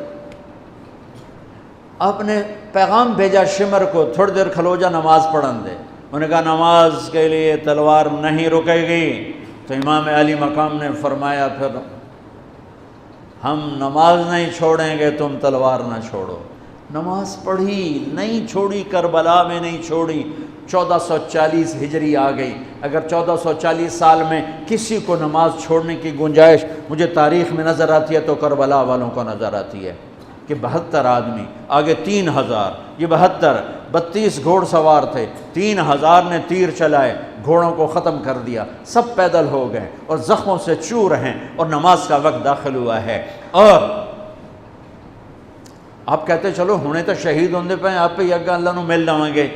Speaker 1: آپ نے پیغام بھیجا شمر کو تھوڑی دیر کھلو جا نماز پڑھن دے، انہوں نے کہا نماز کے لیے تلوار نہیں رکے گی، تو امام عالی مقام نے فرمایا پھر ہم نماز نہیں چھوڑیں گے تم تلوار نہ چھوڑو۔ نماز پڑھی، نہیں چھوڑی، کربلا میں نہیں چھوڑی۔ 1440 ہجری آ گئی، اگر 1440 سال میں کسی کو نماز چھوڑنے کی گنجائش مجھے تاریخ میں نظر آتی ہے تو کربلا والوں کو نظر آتی ہے کہ 72 آدمی، آگے 3000، یہ 72، 32 گھوڑ سوار تھے، 3000 نے تیر چلائے، گھوڑوں کو ختم کر دیا، سب پیدل ہو گئے اور زخموں سے چور ہیں، اور نماز کا وقت داخل ہوا ہے۔ اور آپ کہتے چلو ہونے تو شہید ہوندے پہ آپ پہ یگا اللہ نو مل جاؤں گے۔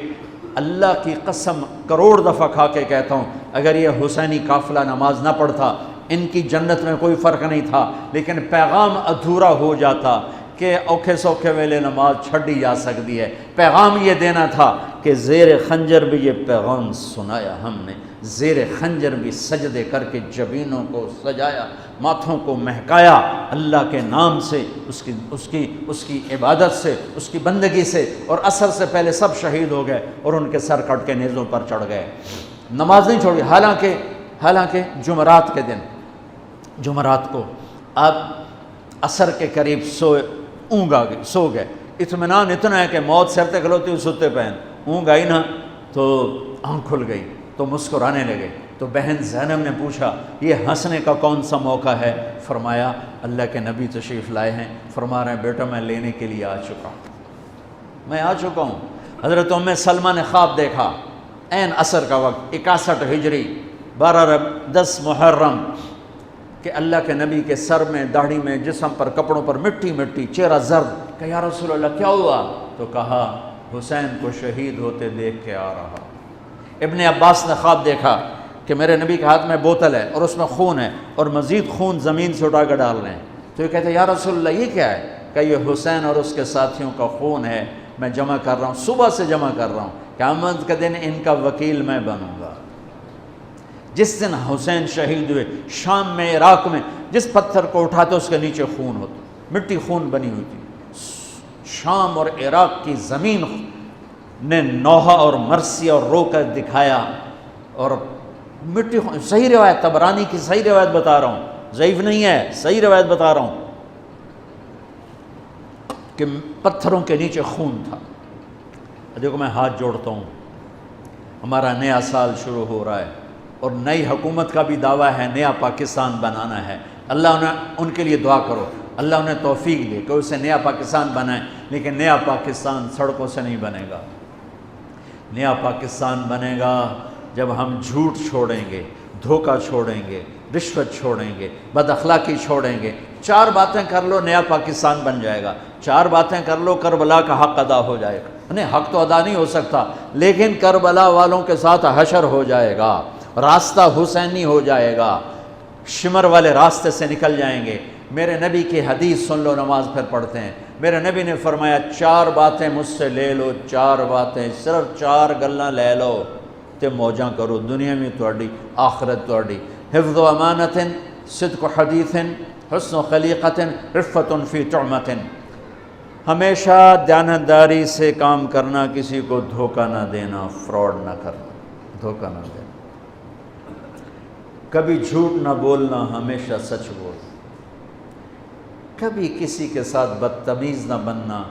Speaker 1: اللہ کی قسم کروڑ دفعہ کھا کے کہتا ہوں، اگر یہ حسینی قافلہ نماز نہ پڑھتا ان کی جنت میں کوئی فرق نہیں تھا، لیکن پیغام ادھورا ہو جاتا کہ اوکھے سوکھے ویلے نماز چھڑی جا سکتی ہے۔ پیغام یہ دینا تھا کہ زیر خنجر بھی یہ پیغام سنایا ہم نے، زیر خنجر بھی سجدے کر کے جبینوں کو سجایا، ماتھوں کو مہکایا اللہ کے نام سے، اس کی عبادت سے، اس کی بندگی سے، اور عصر سے پہلے سب شہید ہو گئے اور ان کے سر کٹ کے نیزوں پر چڑھ گئے۔ نماز نہیں چھوڑی، حالانکہ جمعرات کے دن، جمعرات کو آپ عصر کے قریب سو گئے، اطمینان اتنا ہے کہ موت سر تے کھلوتی ہوئی ستے پہن، اونگ آئی نا تو آنکھ کھل گئی تو مسکرانے لگے۔ تو بہن زینب نے پوچھا یہ ہنسنے کا کون سا موقع ہے؟ فرمایا اللہ کے نبی تشریف لائے ہیں، فرما رہے ہیں بیٹا میں لینے کے لیے آ چکا ہوں، میں آ چکا ہوں۔ حضرت ام سلمہ نے خواب دیکھا، عین عصر کا وقت، 61 ہجری 10 محرم، کہ اللہ کے نبی کے سر میں، داڑھی میں، جسم پر، کپڑوں پر مٹی مٹی، چہرہ زرد۔ کہ یا رسول اللہ کیا ہوا؟ تو کہا حسین کو شہید ہوتے دیکھ کے آ رہا۔ ابن عباس نے خواب دیکھا کہ میرے نبی کے ہاتھ میں بوتل ہے اور اس میں خون ہے اور مزید خون زمین سے اٹھا کر ڈال رہے ہیں۔ تو یہ کہتے ہیں یا رسول اللہ یہ کیا ہے؟ کہ یہ حسین اور اس کے ساتھیوں کا خون ہے، میں جمع کر رہا ہوں، صبح سے جمع کر رہا ہوں، قیامت کے دن ان کا وکیل میں بنوں گا۔ جس دن حسین شہید ہوئے، شام میں، عراق میں، جس پتھر کو اٹھاتے اس کے نیچے خون ہوتا، مٹی خون بنی ہوئی تھی۔ شام اور عراق کی زمین نے نوحہ اور مرثیہ اور رو کر دکھایا، اور مٹی خون، صحیح روایت، طبرانی کی صحیح روایت بتا رہا ہوں، ضعیف نہیں ہے، صحیح روایت بتا رہا ہوں کہ پتھروں کے نیچے خون تھا۔ دیکھو میں ہاتھ جوڑتا ہوں، ہمارا نیا سال شروع ہو رہا ہے اور نئی حکومت کا بھی دعویٰ ہے نیا پاکستان بنانا ہے۔ اللہ نے ان کے لیے دعا کرو، اللہ انہیں توفیق دے کہ اسے نیا پاکستان بنائیں، لیکن نیا پاکستان سڑکوں سے نہیں بنے گا۔ نیا پاکستان بنے گا جب ہم جھوٹ چھوڑیں گے، دھوکہ چھوڑیں گے، رشوت چھوڑیں گے، بد اخلاقی چھوڑیں گے۔ 4 باتیں کر لو نیا پاکستان بن جائے گا، 4 باتیں کر لو کربلا کا حق ادا ہو جائے گا۔ نہیں، حق تو ادا نہیں ہو سکتا، لیکن کربلا والوں کے ساتھ حشر ہو جائے گا، راستہ حسینی ہو جائے گا، شمر والے راستے سے نکل جائیں گے۔ میرے نبی کی حدیث سن لو، نماز پھر پڑھتے ہیں۔ میرے نبی نے فرمایا 4 باتیں مجھ سے لے لو، 4 باتیں، صرف 4 گلاں لے لو تے موجاں کرو، دنیا میں تہاڈی، آخرت تہاڈی۔ حفظ و امانت، صدق و حدیث، حسن و خلیقت، رفت فی طعمت۔ ہمیشہ دیانتداری سے کام کرنا، کسی کو دھوکہ نہ دینا، فراڈ نہ کرنا، دھوکہ نہ دینا، کبھی جھوٹ نہ بولنا، ہمیشہ سچ بولنا، کبھی کسی کے ساتھ بدتمیز نہ بننا،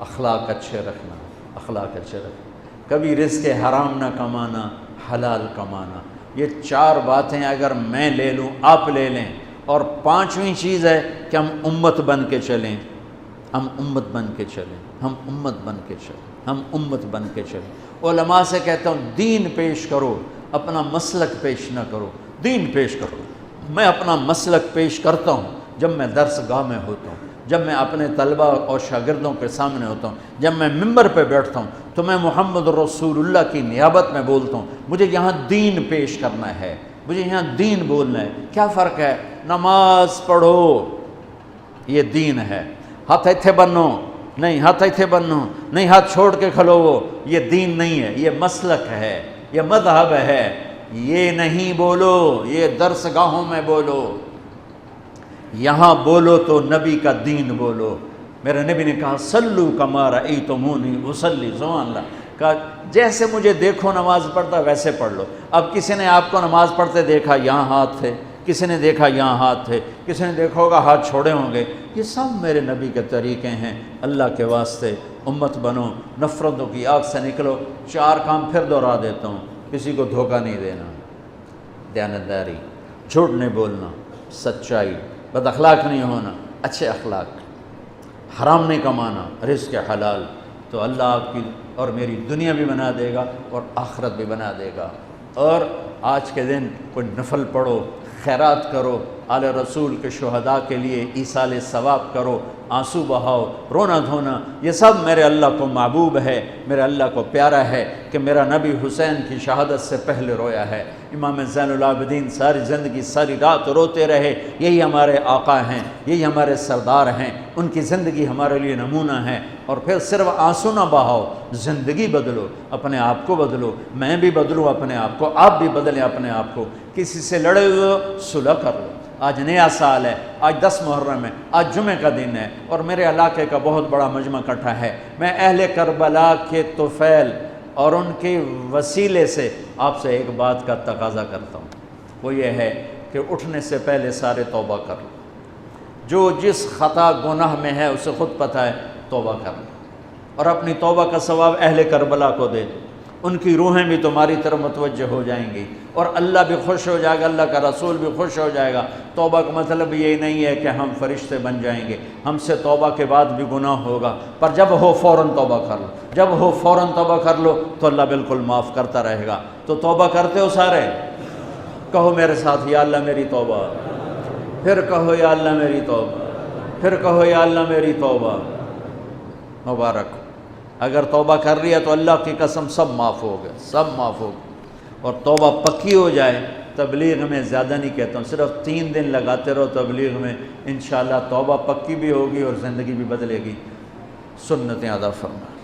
Speaker 1: اخلاق اچھے رکھنا، اخلاق اچھے رکھنا، کبھی رزق حرام نہ کمانا، حلال کمانا۔ یہ 4 باتیں اگر میں لے لوں، آپ لے لیں، اور 5ویں چیز ہے کہ ہم امت بن کے چلیں، ہم امت بن کے چلیں، ہم امت بن کے چلیں، ہم امت بن کے چلیں۔ علماء سے کہتا ہوں دین پیش کرو، اپنا مسلک پیش نہ کرو، دین پیش کرو۔ میں اپنا مسلک پیش کرتا ہوں جب میں درس گاہ میں ہوتا ہوں، جب میں اپنے طلبہ اور شاگردوں کے سامنے ہوتا ہوں، جب میں ممبر پہ بیٹھتا ہوں تو میں محمد رسول اللہ کی نیابت میں بولتا ہوں۔ مجھے یہاں دین پیش کرنا ہے، مجھے یہاں دین بولنا ہے۔ کیا فرق ہے؟ نماز پڑھو، یہ دین ہے۔ ہاتھ ایتھے بنو، نہیں، ہاتھ ایتھے بنو، نہیں، ہاتھ چھوڑ کے کھلو، یہ دین نہیں ہے، یہ مسلک ہے، یہ مذہب ہے۔ یہ نہیں بولو، یہ درس گاہوں میں بولو، یہاں بولو تو نبی کا دین بولو۔ میرے نبی نے کہا صلو کما رأیتمونی اصلی، سبحان اللہ، کہا جیسے مجھے دیکھو نماز پڑھتا ویسے پڑھ لو۔ اب کسی نے آپ کو نماز پڑھتے دیکھا، یہاں ہاتھ تھے، کسی نے دیکھا یہاں ہاتھ تھے، کسی نے دیکھا ہوگا ہاتھ چھوڑے ہوں گے۔ یہ سب میرے نبی کے طریقے ہیں۔ اللہ کے واسطے امت بنو، نفرتوں کی آگ سے نکلو۔ 4 کام پھر دہرا دیتا ہوں، کسی کو دھوکہ نہیں دینا، دیانتداری، جھوٹ نہیں بولنا، سچائی، بد اخلاق نہیں ہونا، اچھے اخلاق، حرام نہیں کمانا، رزق حلال، تو اللہ آپ کی اور میری دنیا بھی بنا دے گا اور آخرت بھی بنا دے گا۔ اور آج کے دن کوئی نفل پڑھو، خیرات کرو، آل رسول کے شہداء کے لیے ایصال ثواب کرو، آنسو بہاؤ، رونا دھونا، یہ سب میرے اللہ کو محبوب ہے، میرے اللہ کو پیارا ہے کہ میرا نبی حسین کی شہادت سے پہلے رویا ہے۔ امام زین العابدین ساری زندگی، ساری رات روتے رہے۔ یہی ہمارے آقا ہیں، یہی ہمارے سردار ہیں، ان کی زندگی ہمارے لیے نمونہ ہے۔ اور پھر صرف آنسو نہ بہاؤ، زندگی بدلو، اپنے آپ کو بدلو، میں بھی بدلوں اپنے آپ کو، آپ بھی بدلیں اپنے آپ کو۔ کسی سے لڑے ہوئے ہو، صلح کر لو۔ آج نیا سال ہے، آج 10 محرم ہے، آج جمعہ کا دن ہے، اور میرے علاقے کا بہت بڑا مجمع اکٹھا ہے۔ میں اہل کربلا کے طفیل اور ان کے وسیلے سے آپ سے ایک بات کا تقاضا کرتا ہوں، وہ یہ ہے کہ اٹھنے سے پہلے سارے توبہ کر لو۔ جو جس خطا گناہ میں ہے اسے خود پتہ ہے، توبہ کر لو، اور اپنی توبہ کا ثواب اہل کربلا کو دے دو۔ ان کی روحیں بھی تمہاری طرف متوجہ ہو جائیں گی، اور اللہ بھی خوش ہو جائے گا، اللہ کا رسول بھی خوش ہو جائے گا۔ توبہ کا مطلب یہ نہیں ہے کہ ہم فرشتے بن جائیں گے، ہم سے توبہ کے بعد بھی گناہ ہوگا، پر جب ہو فوراً توبہ کر لو، جب ہو فوراً توبہ کر لو تو اللہ بالکل معاف کرتا رہے گا۔ تو توبہ کرتے ہو سارے؟ کہو میرے ساتھ، یا اللہ میری توبہ، پھر کہو یا اللہ میری توبہ، پھر کہو یا اللہ میری توبہ۔ مبارک، اگر توبہ کر لیا تو اللہ کی قسم سب معاف ہو گئے، سب معاف ہو گئے۔ اور توبہ پکی ہو جائے، تبلیغ میں زیادہ نہیں کہتا ہوں، صرف 3 دن لگاتے رہو تبلیغ میں، انشاءاللہ توبہ پکی بھی ہوگی اور زندگی بھی بدلے گی۔ سنتیں ادا فرما۔